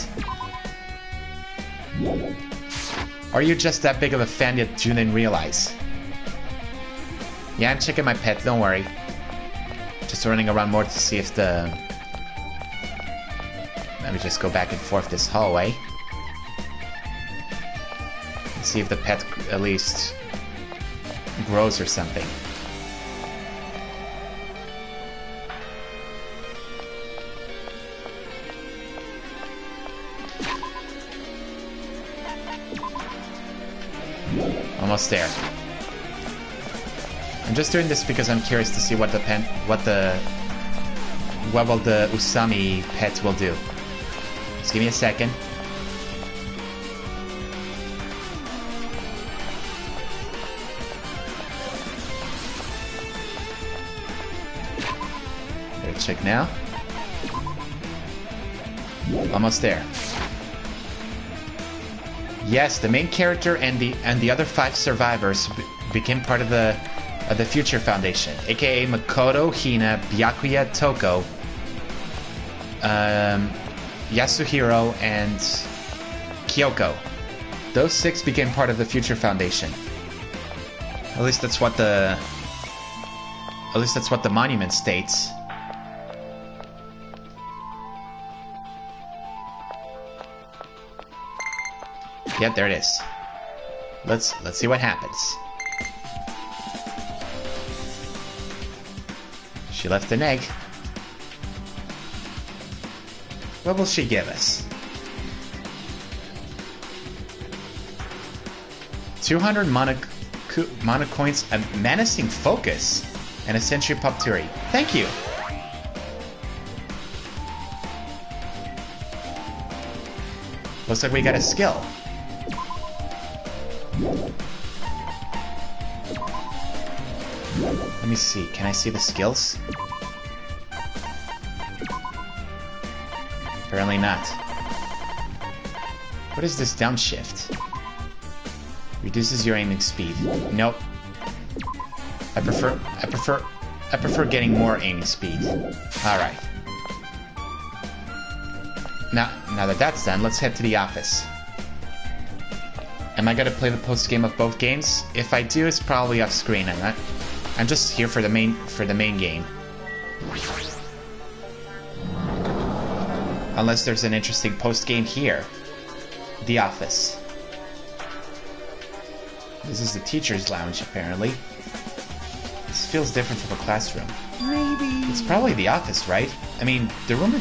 Or are you just that big of a fan that you didn't realize? Yeah, I'm checking my pet, don't worry. Just running around more to see if the... Let me just go back and forth this hallway. And see if the pet at least grows or something. Almost there. I'm just doing this because I'm curious to see what will the Usami pet will do. Just give me a second. Check now. Almost there. Yes, the main character and the other 5 survivors became part of the Future Foundation, aka Makoto, Hina, Byakuya, Toko, Yasuhiro, and Kyoko. Those 6 became part of the Future Foundation. At least that's what the monument states. Yep, there it is. Let's see what happens. She left an egg. What will she give us? 200 mana coins, a menacing focus, and a century popturi. Thank you. Looks like we got a skill. Let me see. Can I see the skills? Apparently not. What is this downshift? Reduces your aiming speed. Nope. I prefer getting more aiming speed. Alright. Now that that's done, let's head to the office. Am I gonna play the post game of both games? If I do, it's probably off screen. I'm just here for the main game. Unless there's an interesting post game here. The office. This is the teacher's lounge, apparently. This feels different from a classroom. Maybe... It's probably the office, right? I mean, the room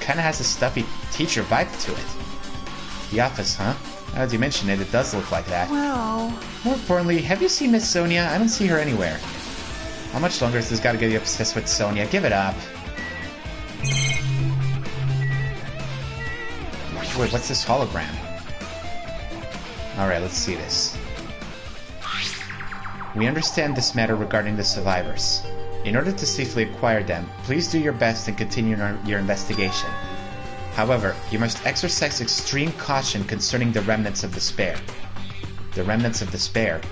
kind of has a stuffy teacher vibe to it. The office, huh? Now that you mention it, it does look like that. Well... More importantly, have you seen Miss Sonia? I don't see her anywhere. How much longer has this got to get you obsessed with Sonia? Give it up. Wait, what's this hologram? Alright, let's see this. We understand this matter regarding the survivors. In order to safely acquire them, please do your best and continue your investigation. However, you must exercise extreme caution concerning the Remnants of Despair. The Remnants of Despair.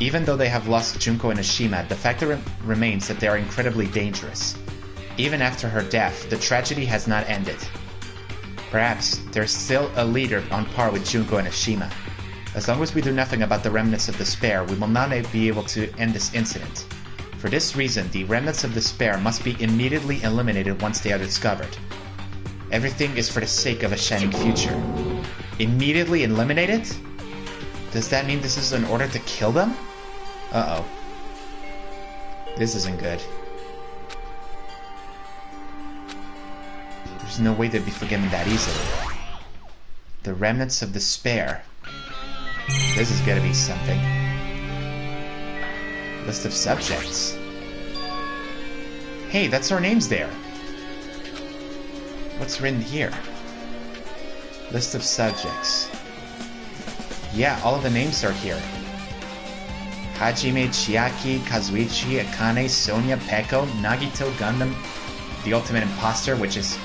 Even though they have lost Junko and Ashima, the fact remains that they are incredibly dangerous. Even after her death, the tragedy has not ended. Perhaps there's still a leader on par with Junko and Ashima. As long as we do nothing about the Remnants of Despair, we will not be able to end this incident. For this reason, the Remnants of Despair must be immediately eliminated once they are discovered. Everything is for the sake of a shining future. Immediately eliminated? Does that mean this is an order to kill them? Uh-oh. This isn't good. There's no way they'd be forgiven that easily. The Remnants of Despair. This is gonna be something. List of subjects. Hey, that's our names there. What's written here? List of subjects. Yeah, all of the names are here. Hajime, Chiaki, Kazuichi, Akane, Sonia, Peko, Nagito, Gundam, the Ultimate Imposter, which is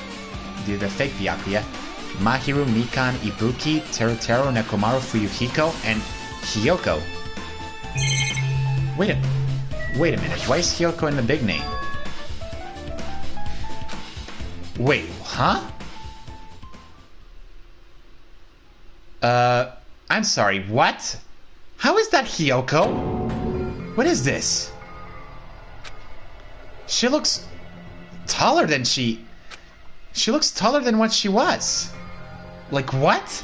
the fake Byakuya, Mahiru, Mikan, Ibuki, Terutero, Nekomaru, Fuyuhiko, and Hiyoko. Wait a minute, why is Hiyoko in the big name? Wait, huh? I'm sorry, what? How is that Hiyoko? What is this? She looks taller than she looks taller than what she was. Like, what?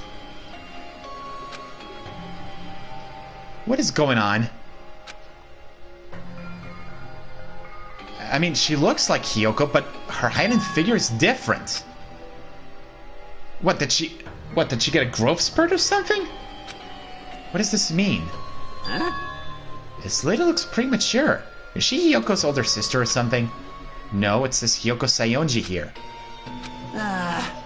What is going on? I mean, she looks like Hiyoko, but her height and figure is different. What, did she get a growth spurt or something? What does this mean? This lady looks premature. Is she Hyoko's older sister or something? No, it says Hyoko Sayonji here.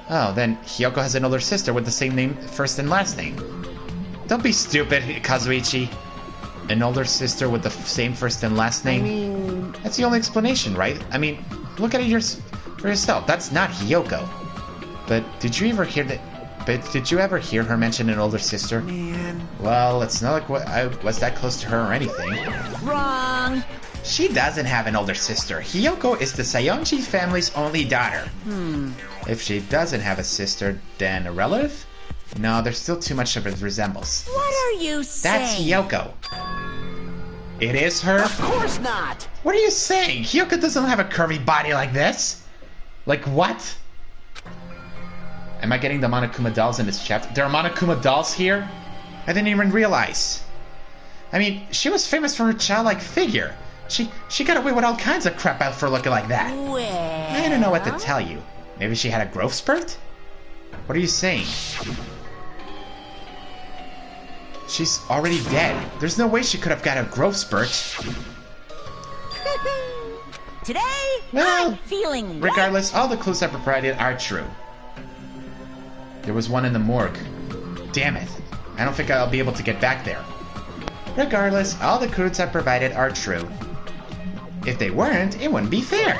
Oh, then Hyoko has an older sister with the same name, first and last name. Don't be stupid, Kazuichi. An older sister with the same first and last name? I mean... That's the only explanation, right? I mean, look at it for yourself. That's not Hyoko. But did you ever hear her mention an older sister? Man... Well, it's not like I was that close to her or anything. Wrong. She doesn't have an older sister. Hyoko is the Sayonji family's only daughter. If she doesn't have a sister, then a relative? No, there's still too much of a resemblance. What are you saying? That's Hyoko. It is her? Of course not! What are you saying? Hyoko doesn't have a curvy body like this. Like what? Am I getting the Monokuma dolls in this chapter? There are Monokuma dolls here? I didn't even realize. I mean, she was famous for her childlike figure. She got away with all kinds of crap out for looking like that. Well... I don't know what to tell you. Maybe she had a growth spurt? What are you saying? She's already dead. There's no way she could have got a growth spurt. Today, Well, I'm feeling right. regardless, all the clues I provided are true. There was one in the morgue. Damn it. I don't think I'll be able to get back there. Regardless, all the clues I provided are true. If they weren't, it wouldn't be fair.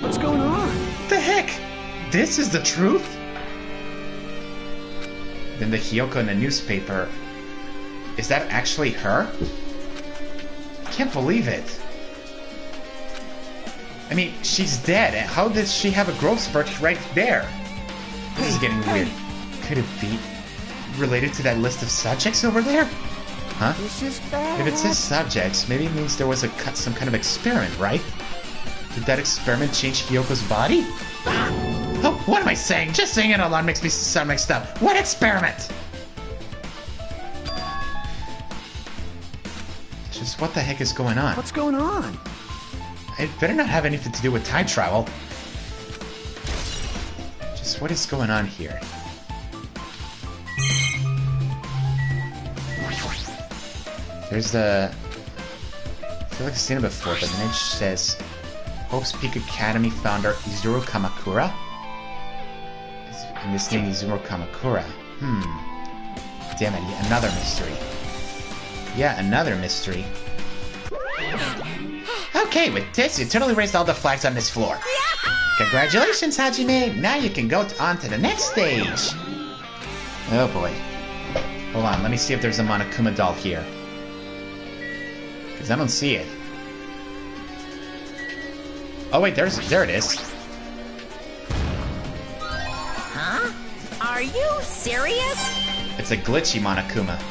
What's going on? The heck? This is the truth? Then the Hyoko in the newspaper... Is that actually her? I can't believe it. I mean, she's dead. How did she have a growth spurt right there? This is getting weird. Could it be related to that list of subjects over there? Huh? This is bad. If it says subjects, maybe it means there was some kind of experiment, right? Did that experiment change Hyoko's body? Oh, what am I saying? Just saying it out loud makes me sound mixed up. What experiment? Just what the heck is going on? What's going on? It better not have anything to do with time travel. Just what is going on here? There's the... I feel like I've seen it before, but then it says... Hope's Peak Academy founder Izuru Kamakura? And this name is Izuru Kamakura. Damn it, yet another mystery. Yeah, another mystery. Okay, with this, you totally raised all the flags on this floor. Congratulations, Hajime! Now you can go on to the next stage! Oh boy. Hold on, let me see if there's a Monokuma doll here. Because I don't see it. Oh wait, there it is. Huh? Are you serious? It's a glitchy Monokuma.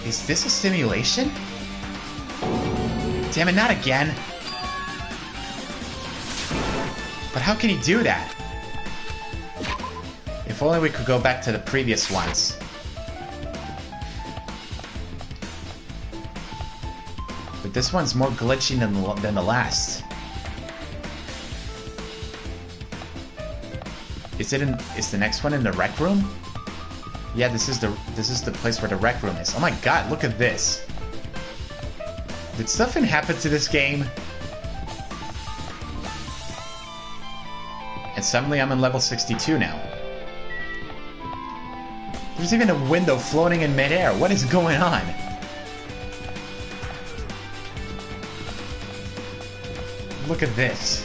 Is this a simulation? Damn it, not again! But how can he do that? If only we could go back to the previous ones. But this one's more glitchy than the last. Is the next one in the rec room? Yeah, this is the place where the rec room is. Oh my god, look at this. Did something happen to this game? And suddenly I'm on level 62 now. There's even a window floating in midair. What is going on? Look at this.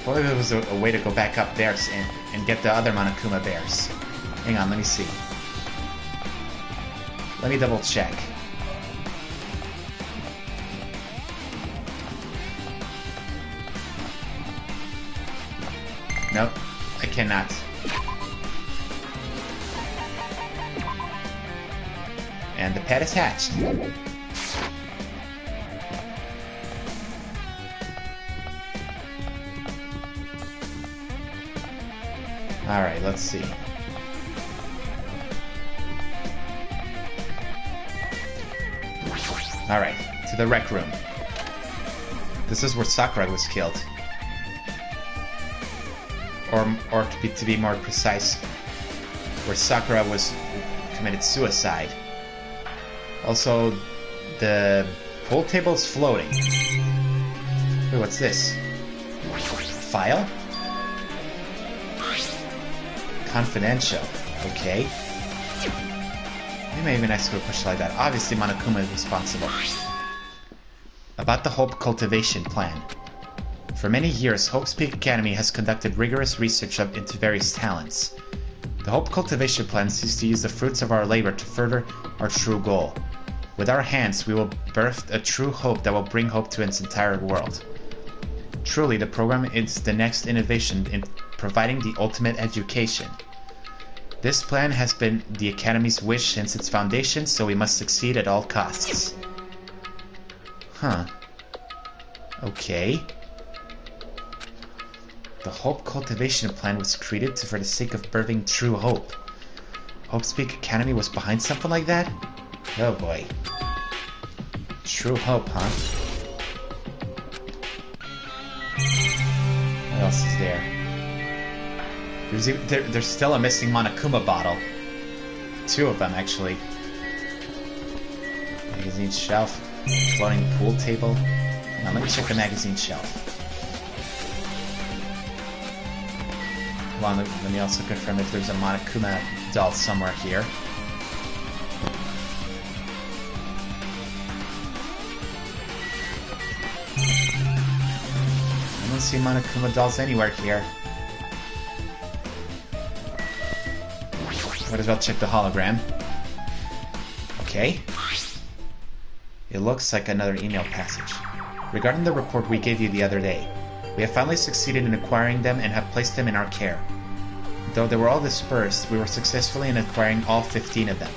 If only there was a way to go back up there and get the other Monokuma bears. Hang on, let me see. Let me double check. Nope, I cannot. And the pet is hatched. Alright, let's see. Alright, to the rec room. This is where Sakura was killed. or to be more precise, where Sakura committed suicide. Also, the pool table is floating. Wait, what's this? File? Confidential. Okay. Maybe nice to push it like that. Obviously, Monokuma is responsible. About the Hope Cultivation Plan. For many years, Hope's Peak Academy has conducted rigorous research into various talents. The Hope Cultivation Plan seeks to use the fruits of our labor to further our true goal. With our hands, we will birth a true hope that will bring hope to its entire world. Truly, the program is the next innovation in providing the ultimate education. This plan has been the Academy's wish since its foundation, so we must succeed at all costs. Huh. Okay. The Hope Cultivation Plan was created for the sake of birthing true hope. Hope's Peak Academy was behind something like that? Oh boy. True hope, huh? What else is there? There's still a missing Monokuma bottle. 2 of them, actually. Magazine shelf. Floating pool table. Now let me check the magazine shelf. Hold on, let me also confirm if there's a Monokuma doll somewhere here. I don't see Monokuma dolls anywhere here. Might as well check the hologram. Okay. It looks like another email passage. Regarding the report we gave you the other day, we have finally succeeded in acquiring them and have placed them in our care. Though they were all dispersed, we were successful in acquiring all 15 of them.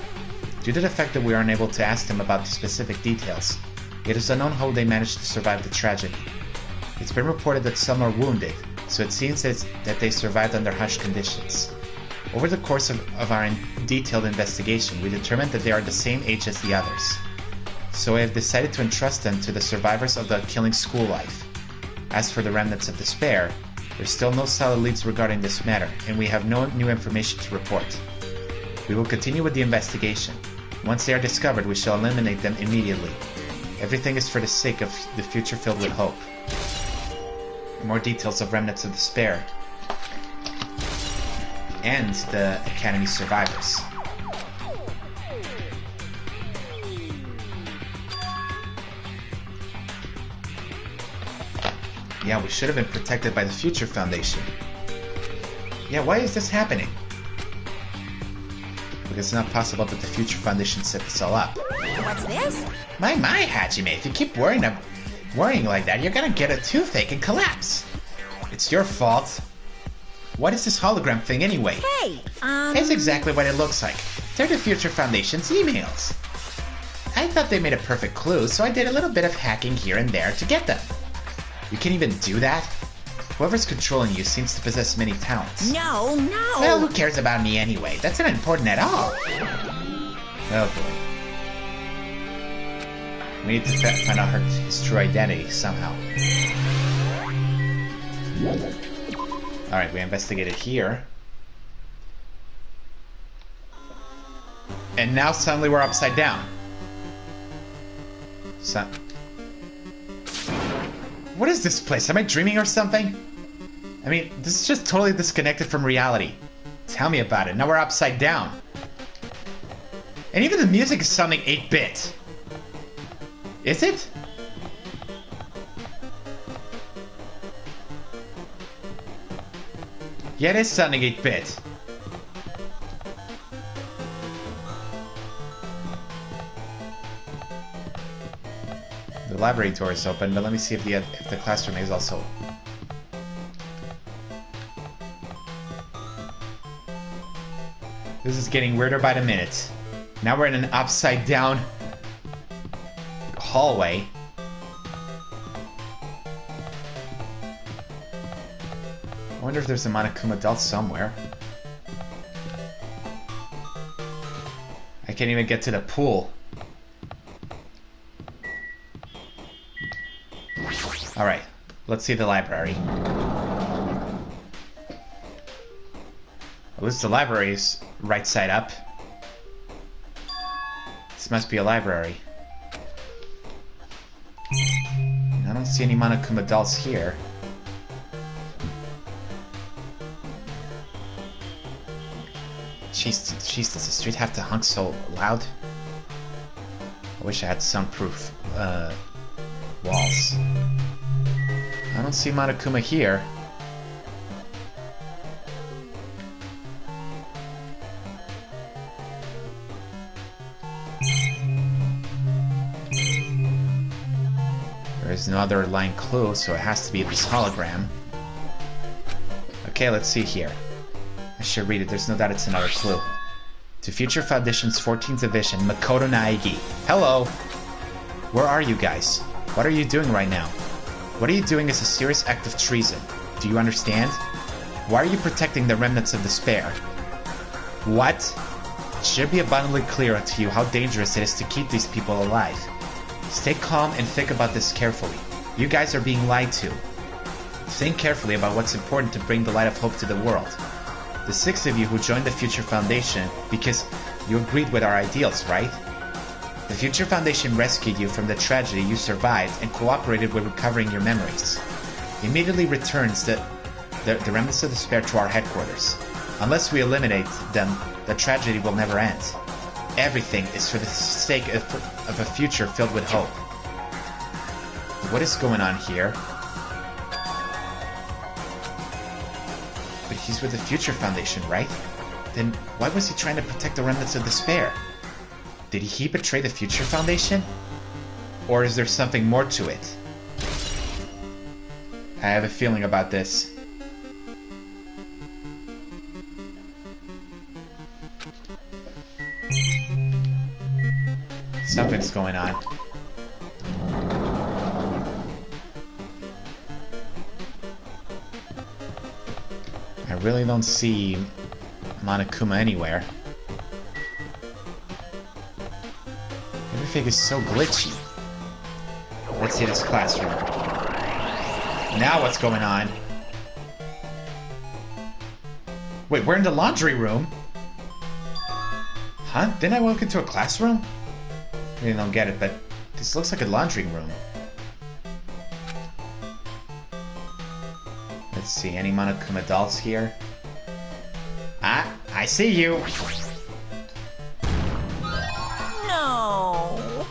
Due to the fact that we aren't able to ask them about the specific details, it is unknown how they managed to survive the tragedy. It's been reported that some are wounded, so it seems that they survived under harsh conditions. Over the course of our detailed investigation, we determined that they are the same age as the others. So I have decided to entrust them to the survivors of the Killing School life. As for the Remnants of Despair, there's still no solid leads regarding this matter, and we have no new information to report. We will continue with the investigation. Once they are discovered, we shall eliminate them immediately. Everything is for the sake of the future filled with hope. More details of Remnants of Despair. And the Academy survivors. Yeah, we should have been protected by the Future Foundation. Yeah, why is this happening? Because it's not possible that the Future Foundation set this all up. What's this? My, Hajime, if you keep worrying like that, you're gonna get a toothache and collapse. It's your fault. What is this hologram thing anyway? Hey, It's exactly what it looks like. They're the Future Foundation's emails. I thought they made a perfect clue, so I did a little bit of hacking here and there to get them. You can even do that? Whoever's controlling you seems to possess many talents. No. Well, who cares about me anyway? That's not important at all. Oh boy. We need to find out his true identity somehow. Alright, we investigated here. And now suddenly we're upside down. What is this place? Am I dreaming or something? I mean, this is just totally disconnected from reality. Tell me about it. Now we're upside down. And even the music is sounding 8-bit. Is it? Yeah, it is sounding 8-bit. The library door is open, but let me see if the classroom is also. This is getting weirder by the minute. Now we're in an upside down hallway. I wonder if there's a Monokuma doll somewhere. I can't even get to the pool. Alright, let's see the library. At least the library is right side up. This must be a library. I don't see any Monokuma dolls here. Jeez, does the street have to honk so loud? I wish I had soundproof walls. I don't see Monokuma here. There's no other line clue, so it has to be this hologram. Okay, let's see here. I should read it, there's no doubt it's another clue. To Future Foundation's 14th Division, Makoto Naegi. Hello! Where are you guys? What are you doing right now? What are you doing is a serious act of treason. Do you understand? Why are you protecting the Remnants of Despair? What? It should be abundantly clear to you how dangerous it is to keep these people alive. Stay calm and think about this carefully. You guys are being lied to. Think carefully about what's important to bring the light of hope to the world. The 6 of you who joined the Future Foundation because you agreed with our ideals, right? The Future Foundation rescued you from the tragedy you survived and cooperated with recovering your memories. Immediately returns the Remnants of Despair to our headquarters. Unless we eliminate them, the tragedy will never end. Everything is for the sake of a future filled with hope. What is going on here? But he's with the Future Foundation, right? Then why was he trying to protect the Remnants of Despair? Did he betray the Future Foundation? Or is there something more to it? I have a feeling about this. Something's going on. I really don't see Monokuma anywhere. Everything is so glitchy. Let's see this classroom. Now what's going on? Wait, we're in the laundry room? Huh? Didn't I walk into a classroom? I really don't get it, but this looks like a laundry room. Let's see, any Monokuma dolls here? Ah, I see you! No.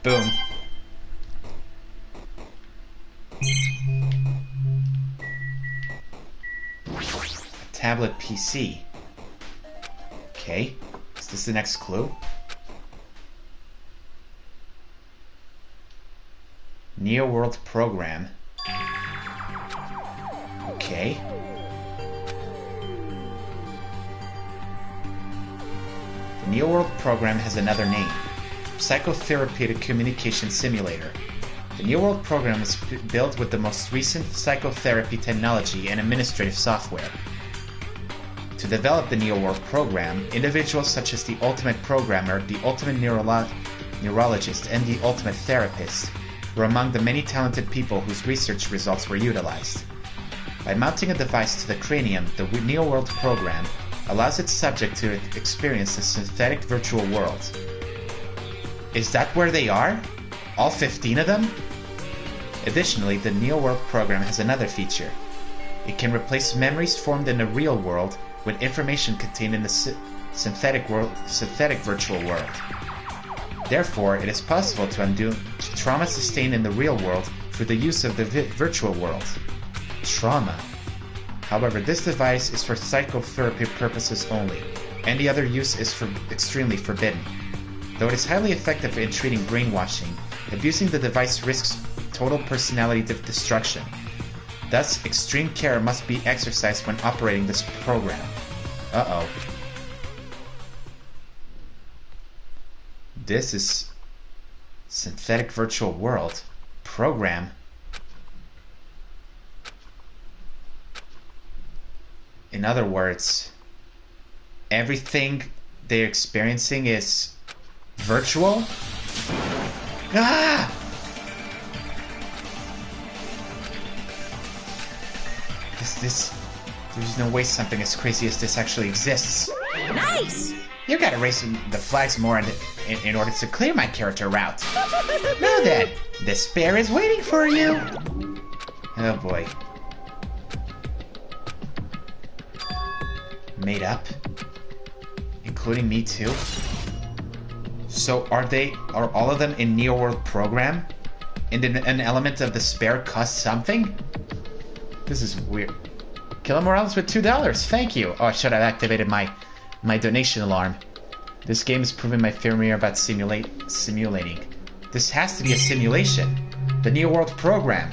Boom. A tablet PC. Okay, is this the next clue? Neo World Program. Okay. The Neo World Program has another name. Psychotherapeutic Communication Simulator. The Neo World Program is built with the most recent psychotherapy technology and administrative software. To develop the Neo World Program, individuals such as the Ultimate Programmer, the Ultimate Neurologist, and the Ultimate Therapist were among the many talented people whose research results were utilized. By mounting a device to the cranium, the Neo World Program allows its subject to experience a synthetic virtual world. Is that where they are? All 15 of them? Additionally, the Neo World Program has another feature. It can replace memories formed in the real world with information contained in the synthetic virtual world. Therefore, it is possible to undo trauma sustained in the real world through the use of the virtual world. Trauma. However, this device is for psychotherapy purposes only. Any other use is extremely forbidden. Though it is highly effective in treating brainwashing, abusing the device risks total personality destruction. Thus, extreme care must be exercised when operating this program. Uh-oh. This is synthetic virtual world program. In other words, everything they're experiencing is virtual? Ah! This There's no way something as crazy as this actually exists. Nice! You gotta raise the flags more in order to clear my character route. Now then, despair is waiting for you. Oh boy. Made up? Including me too? So are all of them in Neo World Program? And did an element of despair cost something? This is weird. Kill Morons with $2. Thank you. Oh, I should have activated my donation alarm. This game is proving my theory about simulating. This has to be a simulation. The Neo World Program.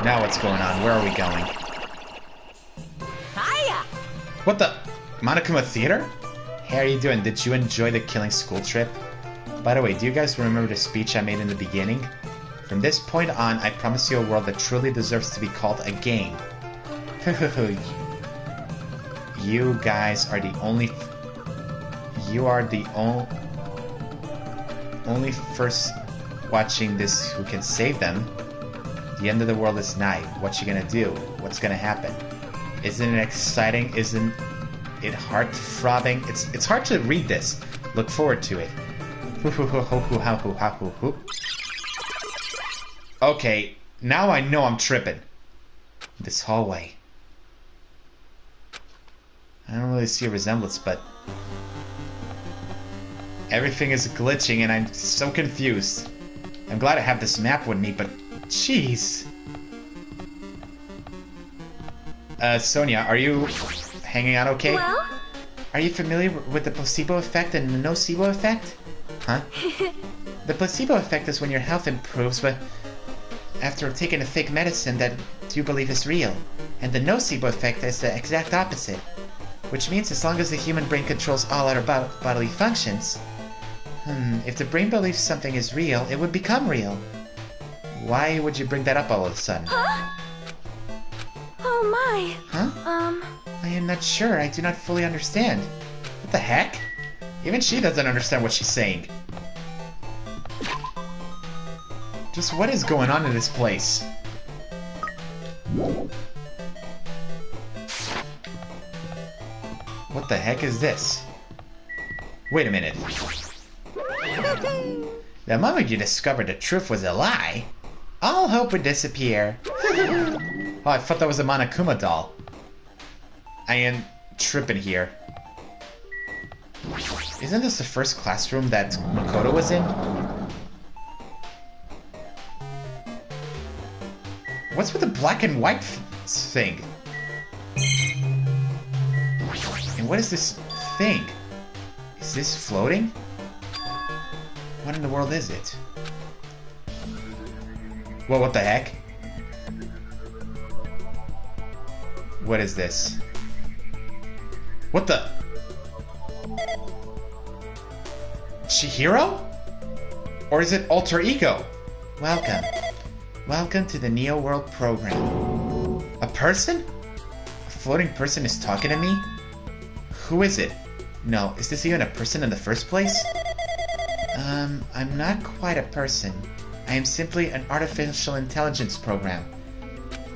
Now what's going on? Where are we going? Hiya! What the? Monokuma Theater? Hey, how are you doing? Did you enjoy the Killing School trip? By the way, do you guys remember the speech I made in the beginning? From this point on, I promise you a world that truly deserves to be called a game. You guys are the only... You are the only first watching this who can save them. The end of the world is nigh. What you gonna do? What's gonna happen? Isn't it exciting? Isn't it heart-throbbing? It's hard to read this. Look forward to it. Okay, now I know I'm tripping. This hallway. I don't really see a resemblance, but... Everything is glitching and I'm so confused. I'm glad I have this map with me, but... Jeez. Sonia, are you hanging out okay? Well? Are you familiar with the placebo effect and the nocebo effect? Huh? The placebo effect is when your health improves, but after taking a fake medicine that you believe is real. And the nocebo effect is the exact opposite. Which means as long as the human brain controls all other bodily functions, if the brain believes something is real, it would become real. Why would you bring that up all of a sudden? Huh? Oh my. Huh? I am not sure. I do not fully understand. What the heck? Even she doesn't understand what she's saying. Just what is going on in this place? What the heck is this? Wait a minute. The moment you discovered the truth was a lie, all hope would disappear. Oh, I thought that was a Monokuma doll. I am tripping here. Isn't this the first classroom that Makoto was in? What's with the black and white thing? And what is this thing? Is this floating? What in the world is it? Well, what the heck? What is this? What the? Chihiro? Or is it alter ego? Welcome. Welcome to the Neo World Program. A person? A floating person is talking to me? Who is it? No, is this even a person in the first place? I'm not quite a person. I am simply an artificial intelligence program.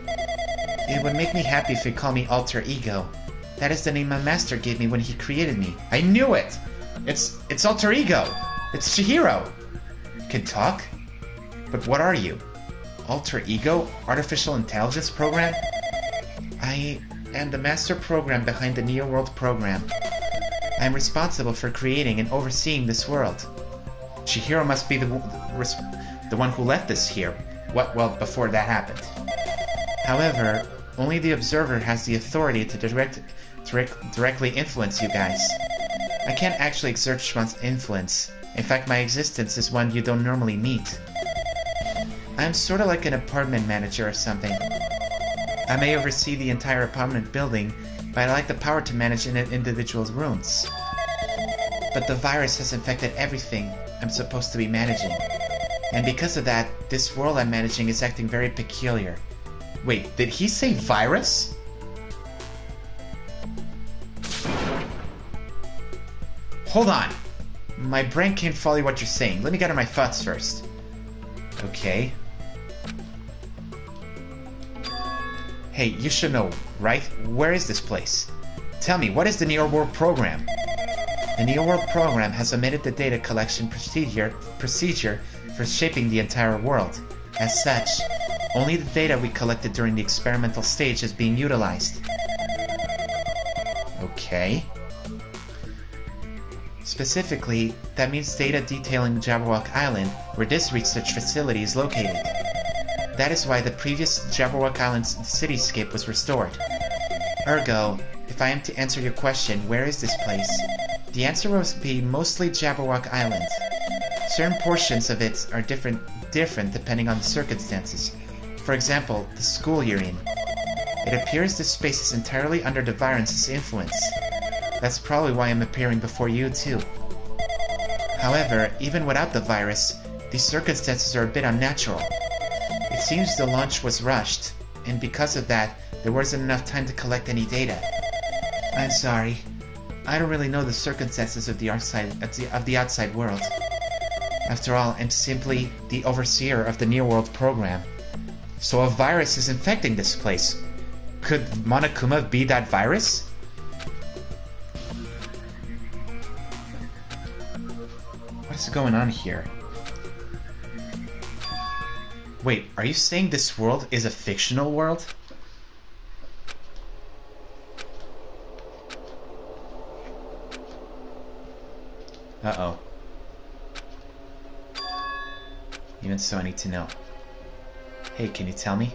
It would make me happy if you call me alter ego. That is the name my master gave me when he created me. I knew it! It's alter ego! It's Chihiro! Can talk? But what are you? Alter ego? Artificial intelligence program? I am the master program behind the Neo World Program. I am responsible for creating and overseeing this world. Chihiro must be the one who left us here. Well, before that happened. However, only the observer has the authority to directly influence you guys. I can't actually exert one's influence. In fact, my existence is one you don't normally meet. I'm sort of like an apartment manager or something. I may oversee the entire apartment building, but I lack the power to manage an individual's rooms. But the virus has infected everything I'm supposed to be managing. And because of that, this world I'm managing is acting very peculiar. Wait, did he say virus? Hold on. My brain can't follow what you're saying. Let me gather my thoughts first. Okay. Hey, you should know, right? Where is this place? Tell me, what is the Neo World Program? The Neo World Program has omitted the data collection procedure for shaping the entire world. As such, only the data we collected during the experimental stage is being utilized. Okay. Specifically, that means data detailing Jabberwock Island, where this research facility is located. That is why the previous Jabberwock Island's cityscape was restored. Ergo, if I am to answer your question, where is this place? The answer will be mostly Jabberwock Island. Certain portions of it are different depending on the circumstances. For example, the school you're in. It appears this space is entirely under the virus's influence. That's probably why I'm appearing before you too. However, even without the virus, these circumstances are a bit unnatural. It seems the launch was rushed, and because of that, there wasn't enough time to collect any data. I'm sorry. I don't really know the circumstances of the outside world. After all, I'm simply the overseer of the Neo World Program. So a virus is infecting this place. Could Monokuma be that virus? What's going on here? Wait, are you saying this world is a fictional world? Uh-oh. Even so, I need to know. Hey, can you tell me?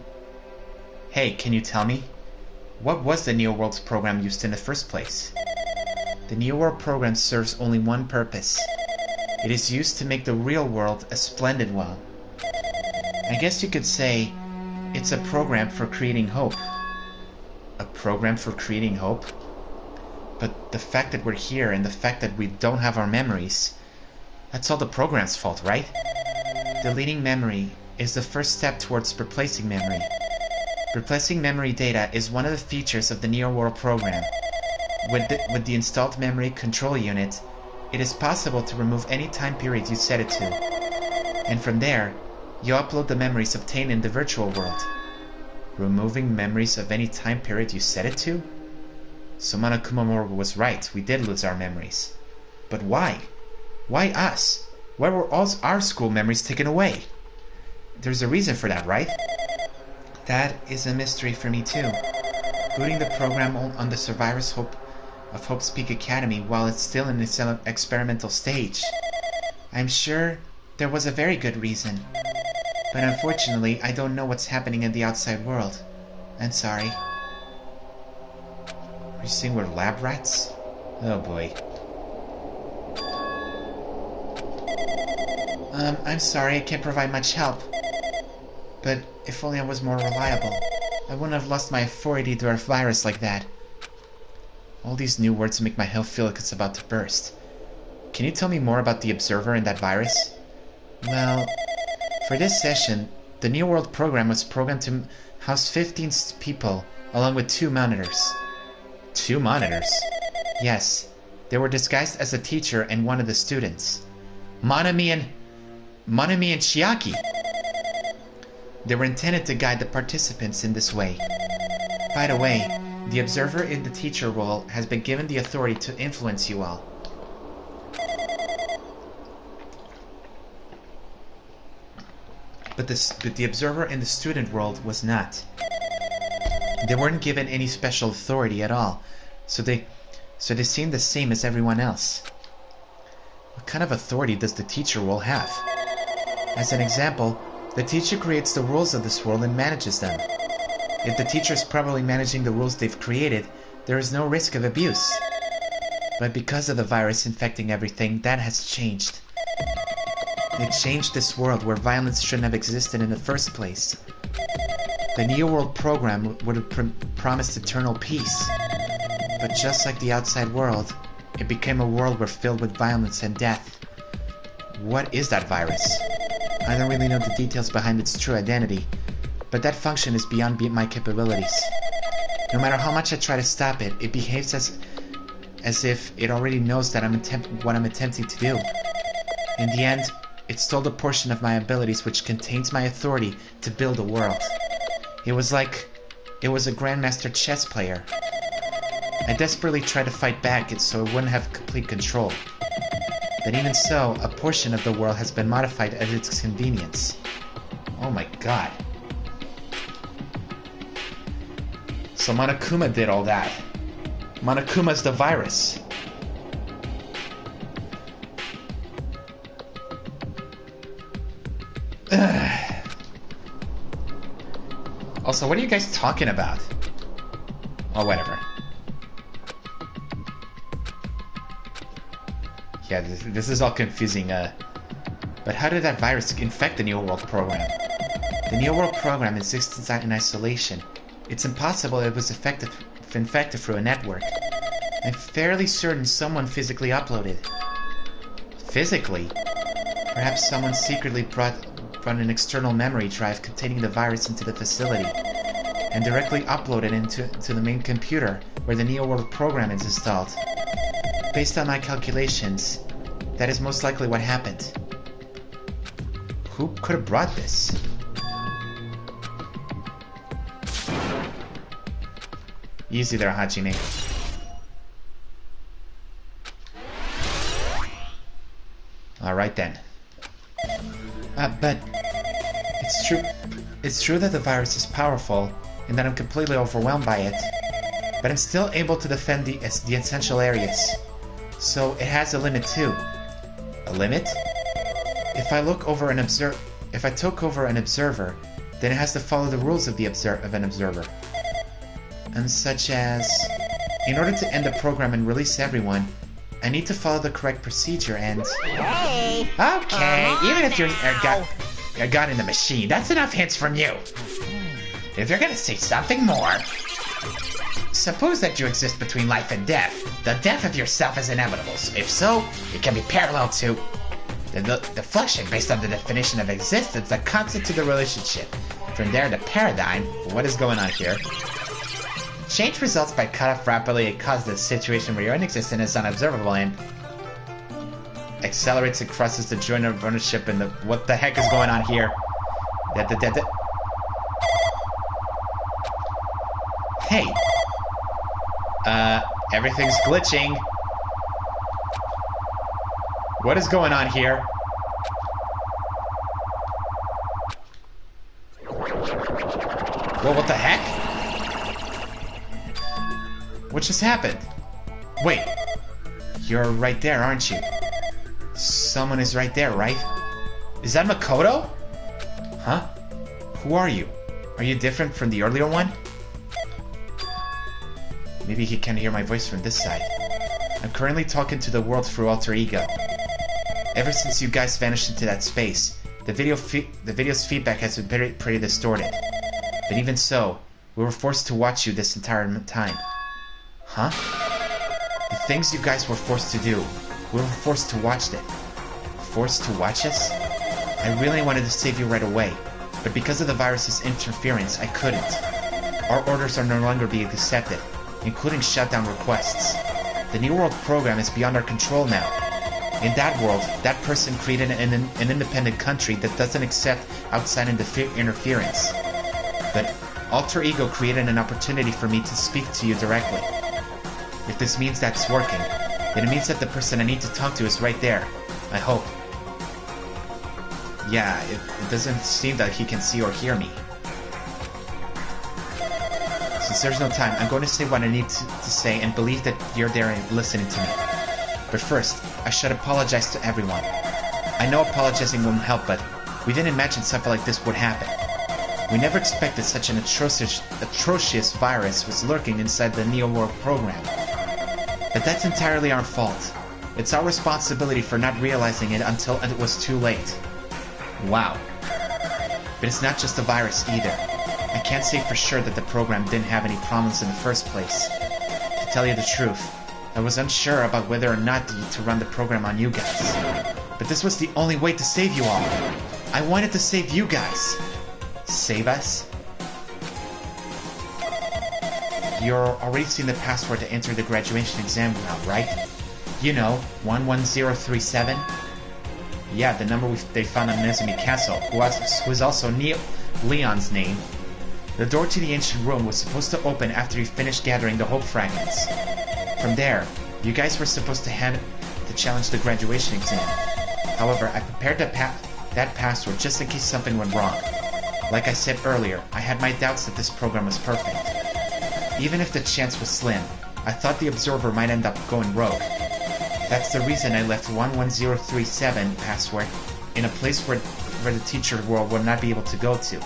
Hey, can you tell me? What was the Neo Worlds program used in the first place? The Neo World program serves only one purpose. It is used to make the real world a splendid one. I guess you could say it's a program for creating hope. A program for creating hope? But the fact that we're here and the fact that we don't have our memories, that's all the program's fault, right? Deleting memory is the first step towards replacing memory. Replacing memory data is one of the features of the Neo World program. With the installed memory control unit, it is possible to remove any time period you set it to. And from there, you upload the memories obtained in the virtual world. Removing memories of any time period you set it to? So Monokuma was right, we did lose our memories. But why? Why us? Why were all our school memories taken away? There's a reason for that, right? That is a mystery for me too. Booting the program on the survivors of Hope's Peak Academy while it's still in its experimental stage. I'm sure there was a very good reason. But unfortunately, I don't know what's happening in the outside world. I'm sorry. Are you saying we're lab rats? Oh boy. I'm sorry, I can't provide much help. But if only I was more reliable, I wouldn't have lost my authority to a virus like that. All these new words make my head feel like it's about to burst. Can you tell me more about the Observer and that virus? Well, for this session, the Neo World program was programmed to house 15 people, along with 2 monitors. 2 monitors? Yes, they were disguised as a teacher and one of the students. Monami and Chiaki! They were intended to guide the participants in this way. By the way, the observer in the teacher role has been given the authority to influence you all. But the observer in the student world was not. They weren't given any special authority at all, so they seemed the same as everyone else. What kind of authority does the teacher role have? As an example, the teacher creates the rules of this world and manages them. If the teacher is properly managing the rules they've created, there is no risk of abuse. But because of the virus infecting everything, that has changed. It changed this world where violence shouldn't have existed in the first place. The Neo World program would have promised eternal peace. But just like the outside world, it became a world where filled with violence and death. What is that virus? I don't really know the details behind its true identity, but that function is beyond my capabilities. No matter how much I try to stop it, it behaves as if it already knows that what I'm attempting to do. In the end, it stole a portion of my abilities which contains my authority to build a world. It was like it was a grandmaster chess player. I desperately tried to fight back so it wouldn't have complete control. But even so, a portion of the world has been modified at its convenience. Oh my god. So Monokuma did all that. Monokuma's the virus. Also, what are you guys talking about? Oh, whatever. Yeah, this is all confusing, but how did that virus infect the Neo World program? The Neo World program exists in isolation. It's impossible it was infected through a network. I'm fairly certain someone physically uploaded. Physically? Perhaps someone secretly brought an external memory drive containing the virus into the facility and directly uploaded it into the main computer where the Neo World program is installed. Based on my calculations, that is most likely what happened. Who could have brought this? Easy there, Hajime. Alright then. But it's true that the virus is powerful and that I'm completely overwhelmed by it. But I'm still able to defend the essential areas. So it has a limit too. A limit? If I took over an observer, then it has to follow the rules of an observer. And such as, in order to end the program and release everyone, I need to follow the correct procedure and... Hey! Okay, even if you're a gun in the machine, that's enough hints from you. If you're gonna say something more... Suppose that you exist between life and death. The death of yourself is inevitable. If so, it can be parallel to the deflection based on the definition of existence that constitutes the relationship. From there, the paradigm for what is going on here. Change results by cut off rapidly. It causes a situation where your inexistence is unobservable and accelerates and crosses the joint of ownership and what the heck is going on here? Hey. Everything's glitching. What is going on here? Well, what the heck? What just happened? Wait. You're right there, aren't you? Someone is right there, right? Is that Makoto? Huh? Who are you? Are you different from the earlier one? Maybe he can hear my voice from this side. I'm currently talking to the world through alter ego. Ever since you guys vanished into that space, the video's feedback has been pretty distorted. But even so, we were forced to watch you this entire time. Huh? The things you guys were forced to do, we were forced to watch them. Forced to watch us? I really wanted to save you right away, but because of the virus's interference, I couldn't. Our orders are no longer being accepted, including shutdown requests. The New World program is beyond our control now. In that world, that person created an independent country that doesn't accept outside interference. But Alter Ego created an opportunity for me to speak to you directly. If this means that's working, then it means that the person I need to talk to is right there. I hope. Yeah, it doesn't seem that he can see or hear me. Since there's no time, I'm going to say what I need to say and believe that you're there and listening to me. But first, I should apologize to everyone. I know apologizing won't help, but we didn't imagine something like this would happen. We never expected such an atrocious virus was lurking inside the Neo World program. But that's entirely our fault. It's our responsibility for not realizing it until it was too late. Wow. But it's not just the virus either. I can't say for sure that the program didn't have any problems in the first place. To tell you the truth, I was unsure about whether or not to run the program on you guys. But this was the only way to save you all. I wanted to save you guys. Save us? You're already seen the password to enter the graduation exam now, right? You know, 11037? Yeah, the number they found on Nezumi Castle, who was also Leon's name. The door to the ancient room was supposed to open after you finished gathering the hope fragments. From there, you guys were supposed to challenge the graduation exam. However, I prepared that password just in case something went wrong. Like I said earlier, I had my doubts that this program was perfect. Even if the chance was slim, I thought the observer might end up going rogue. That's the reason I left 11037 password in a place where the teacher world would not be able to go to.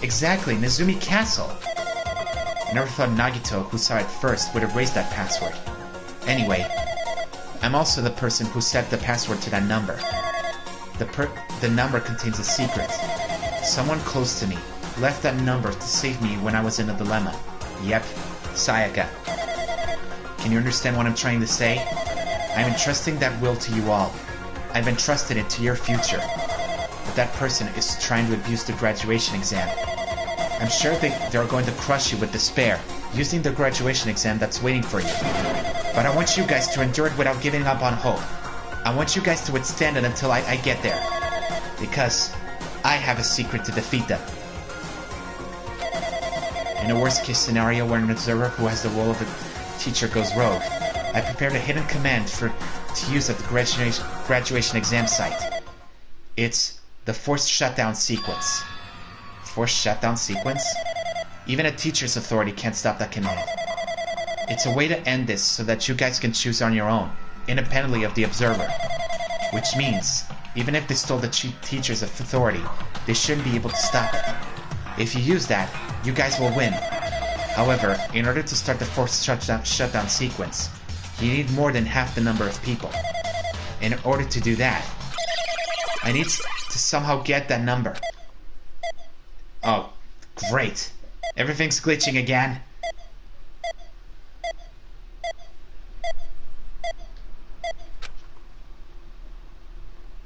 Exactly, Nezumi Castle! I never thought Nagito, who saw it first, would erase that password. Anyway, I'm also the person who set the password to that number. The number contains a secret. Someone close to me left that number to save me when I was in a dilemma. Yep, Sayaka. Can you understand what I'm trying to say? I'm entrusting that will to you all. I've entrusted it to your future. But that person is trying to abuse the graduation exam. I'm sure they're going to crush you with despair, using the graduation exam that's waiting for you. But I want you guys to endure it without giving up on hope. I want you guys to withstand it until I get there. Because I have a secret to defeat them. In a worst-case scenario where an observer who has the role of a teacher goes rogue, I prepared a hidden command to use at the graduation exam site. It's the forced shutdown sequence. Forced shutdown sequence? Even a teacher's authority can't stop that command. It's a way to end this so that you guys can choose on your own, independently of the observer. Which means, even if they stole the teacher's authority, they shouldn't be able to stop it. If you use that, you guys will win. However, in order to start the forced shutdown sequence, you need more than half the number of people. In order to do that, I need to somehow get that number. Oh, great. Everything's glitching again.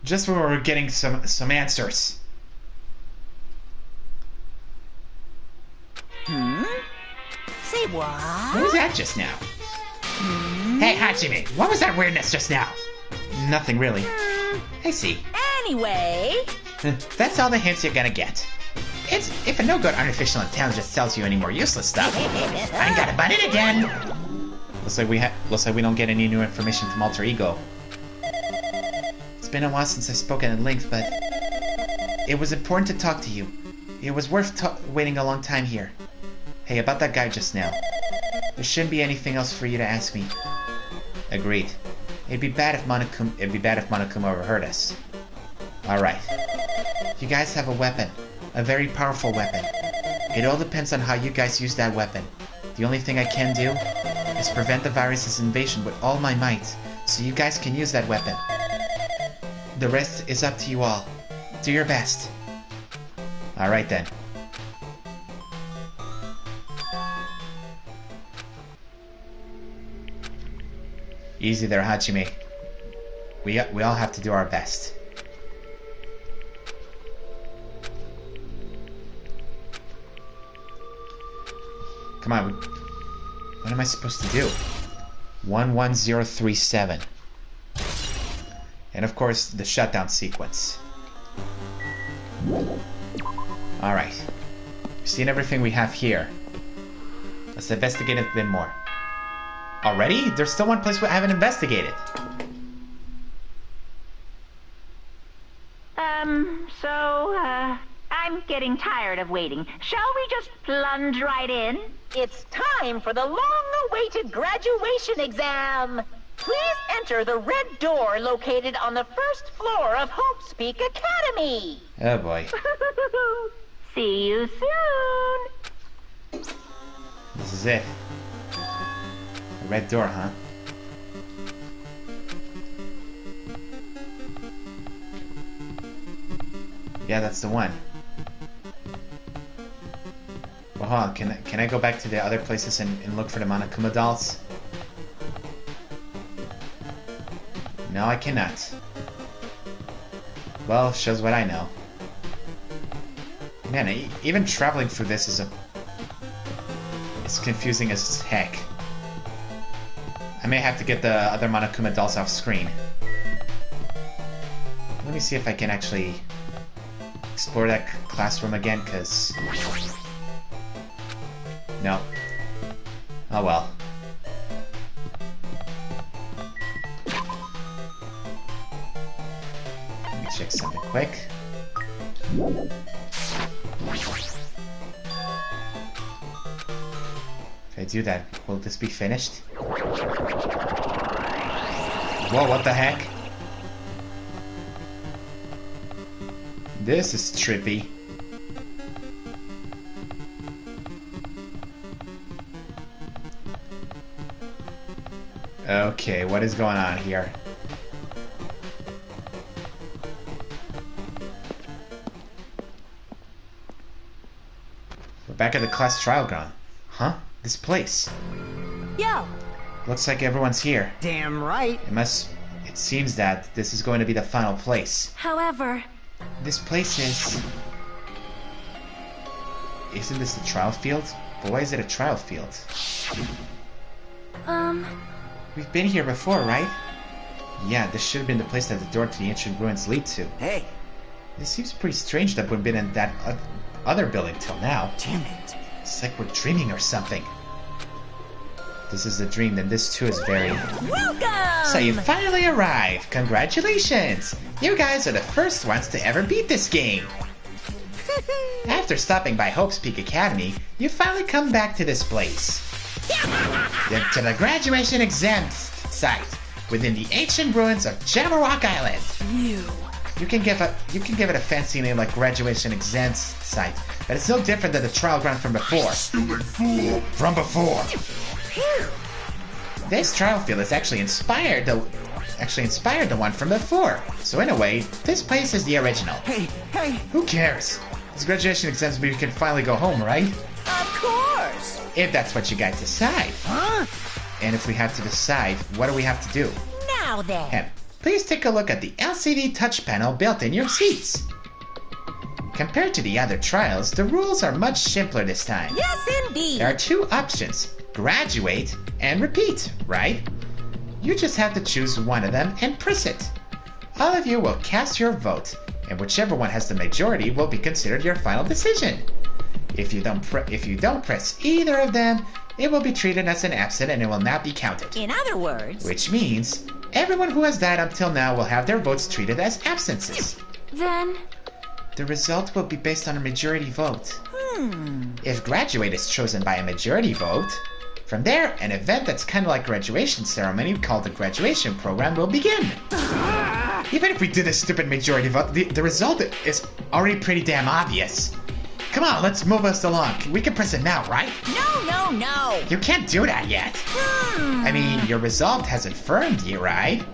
Just when we're getting some answers. Say what? What was that just now? Hey, Hachime, what was that weirdness just now? Nothing really. I see. Anyway... That's all the hints you're gonna get. If a no-good artificial intelligence tells you any more useless stuff, I gotta butt it again. Looks like we don't get any new information from Alter Ego. It's been a while since I've spoken at length, but it was important to talk to you. It was worth waiting a long time here. Hey, about that guy just now. There shouldn't be anything else for you to ask me. Agreed. It'd be bad if Monokuma overheard us. Alright. You guys have a weapon. A very powerful weapon. It all depends on how you guys use that weapon. The only thing I can do is prevent the virus's invasion with all my might, so you guys can use that weapon. The rest is up to you all. Do your best. Alright then. Easy there, Hachime. We all have to do our best. Come on, what am I supposed to do? 11037. And of course, the shutdown sequence. Alright. We've seen everything we have here. Let's investigate a bit more. Already? There's still one place we haven't investigated. I'm getting tired of waiting. Shall we just plunge right in? It's time for the long-awaited graduation exam. Please enter the red door located on the first floor of Hopespeak Academy. Oh boy. See you soon. This is it. A red door, huh? Yeah, that's the one. Well, hold on. Can I go back to the other places and look for the Monokuma dolls? No, I cannot. Well, shows what I know. Man, even traveling through this is it's confusing as heck. I may have to get the other Monokuma dolls off screen. Let me see if I can actually explore that classroom again, because... No. Oh well. Let me check something quick. If I do that, will this be finished? Whoa, what the heck? This is trippy. Okay, what is going on here? We're back at the class trial ground. Huh? This place. Yo. Looks like everyone's here. Damn right. It seems that this is going to be the final place. However... This place is... Isn't this a trial field? But why is it a trial field? We've been here before, right? Yeah, this should have been the place that the door to the ancient ruins lead to. Hey. This seems pretty strange that we've been in that other building till now. Damn it. It's like we're dreaming or something. This is a dream, then this too is very... Welcome! So you finally arrived! Congratulations! You guys are the first ones to ever beat this game! After stopping by Hope's Peak Academy, you finally come back to this place. To the graduation exam site within the ancient ruins of Jammerrock Island. You can give it a fancy name like graduation exam site, but it's no different than the trial ground from before. Stupid fool! From before. This trial field is actually inspired the one from before. So in a way, this place is the original. Hey. Who cares? This graduation exams mean we can finally go home, right? Of course! If that's what you guys decide. Huh? And if we have to decide, what do we have to do? Now then. Hem, please take a look at the LCD touch panel built in your seats. Compared to the other trials, the rules are much simpler this time. Yes, indeed. There are two options, graduate and repeat, right? You just have to choose one of them and press it. All of you will cast your vote, and whichever one has the majority will be considered your final decision. If you don't press either of them, it will be treated as an absent and it will not be counted. In other words... Which means, everyone who has died up till now will have their votes treated as absences. Then... The result will be based on a majority vote. If graduate is chosen by a majority vote, from there, an event that's kind of like graduation ceremony called the graduation program will begin. Even if we do this stupid majority vote, the result is already pretty damn obvious. Come on, let's move us along. We can press it now, right? No. You can't do that yet. I mean, your resolve hasn't firmed yet, right?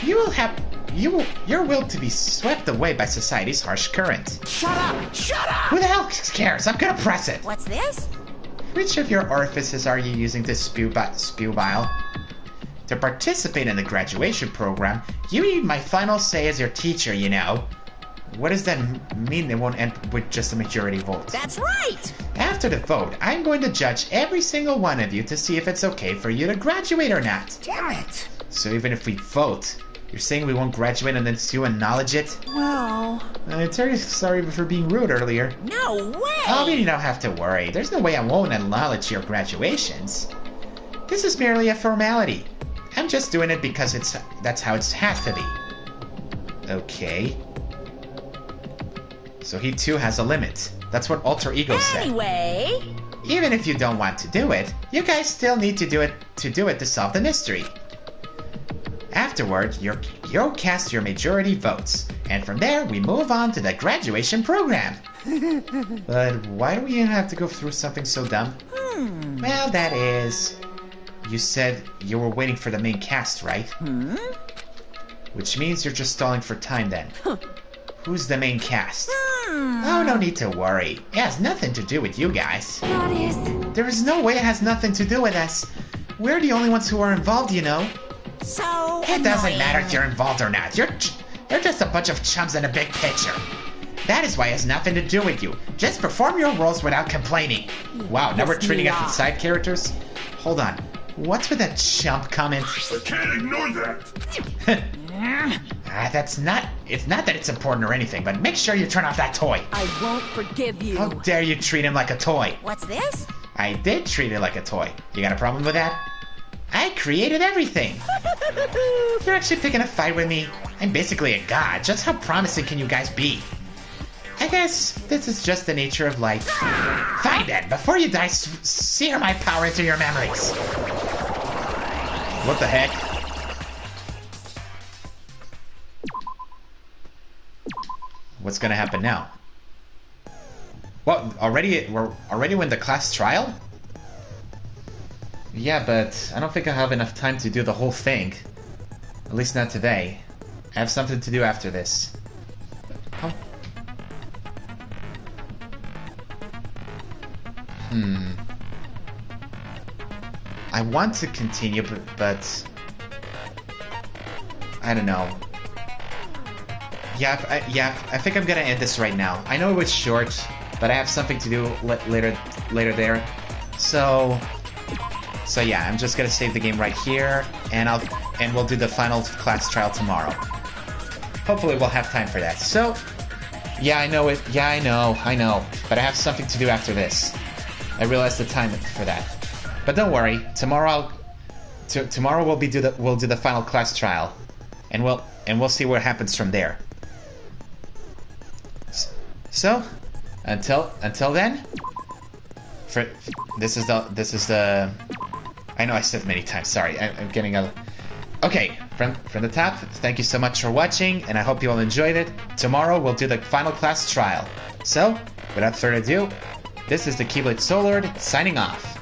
Your will to be swept away by society's harsh current. Shut up! Who the hell cares? I'm gonna press it. What's this? Which of your orifices are you using to spew bile? To participate in the graduation program, you need my final say as your teacher, you know. What does that mean they won't end with just a majority vote? That's right! After the vote, I'm going to judge every single one of you to see if it's okay for you to graduate or not. Damn it! So even if we vote, you're saying we won't graduate and then still acknowledge it? Well... I'm very sorry for being rude earlier. No way! Oh, you don't have to worry. There's no way I won't acknowledge your graduations. This is merely a formality. I'm just doing it because that's how it has to be. Okay. So he too has a limit. That's what Alter Ego said. Anyway... Even if you don't want to do it, you guys still need to do it to solve the mystery. Afterward, you'll cast your majority votes, and from there we move on to the graduation program. But why do we have to go through something so dumb? Well, that is... You said you were waiting for the main cast, right? Which means you're just stalling for time then. Who's the main cast? Oh, no need to worry. It has nothing to do with you guys. That is... There is no way it has nothing to do with us. We're the only ones who are involved, you know. So It doesn't matter if you're involved or not. You're just a bunch of chums in a big picture. That is why it has nothing to do with you. Just perform your roles without complaining. Wow, now we're treating us as side characters? Hold on. What's with that chump comment? I can't ignore that! That's not... It's not that it's important or anything, but make sure you turn off that toy. I won't forgive you. How dare you treat him like a toy? What's this? I did treat it like a toy. You got a problem with that? I created everything. You're actually picking a fight with me. I'm basically a god. Just how promising can you guys be? I guess this is just the nature of life. Fine then, before you die, sear my power into your memories. What the heck? What's gonna happen now? What, we're already in the class trial? Yeah, but I don't think I'll have enough time to do the whole thing. At least not today. I have something to do after this. Oh. I want to continue, but I don't know. Yeah, I think I'm gonna end this right now. I know it was short, but I have something to do later there. So yeah, I'm just gonna save the game right here, and we'll do the final class trial tomorrow. Hopefully we'll have time for that. So, yeah, I know it. Yeah, I know. But I have something to do after this. I realized the time for that. But don't worry. Tomorrow we'll do the final class trial, and we'll see what happens from there. So, until then, this is the. I know I said many times. Sorry, I'm getting a. Okay, from the top. Thank you so much for watching, and I hope you all enjoyed it. Tomorrow we'll do the final class trial. So, without further ado, this is the Keyblade Soul Lord signing off.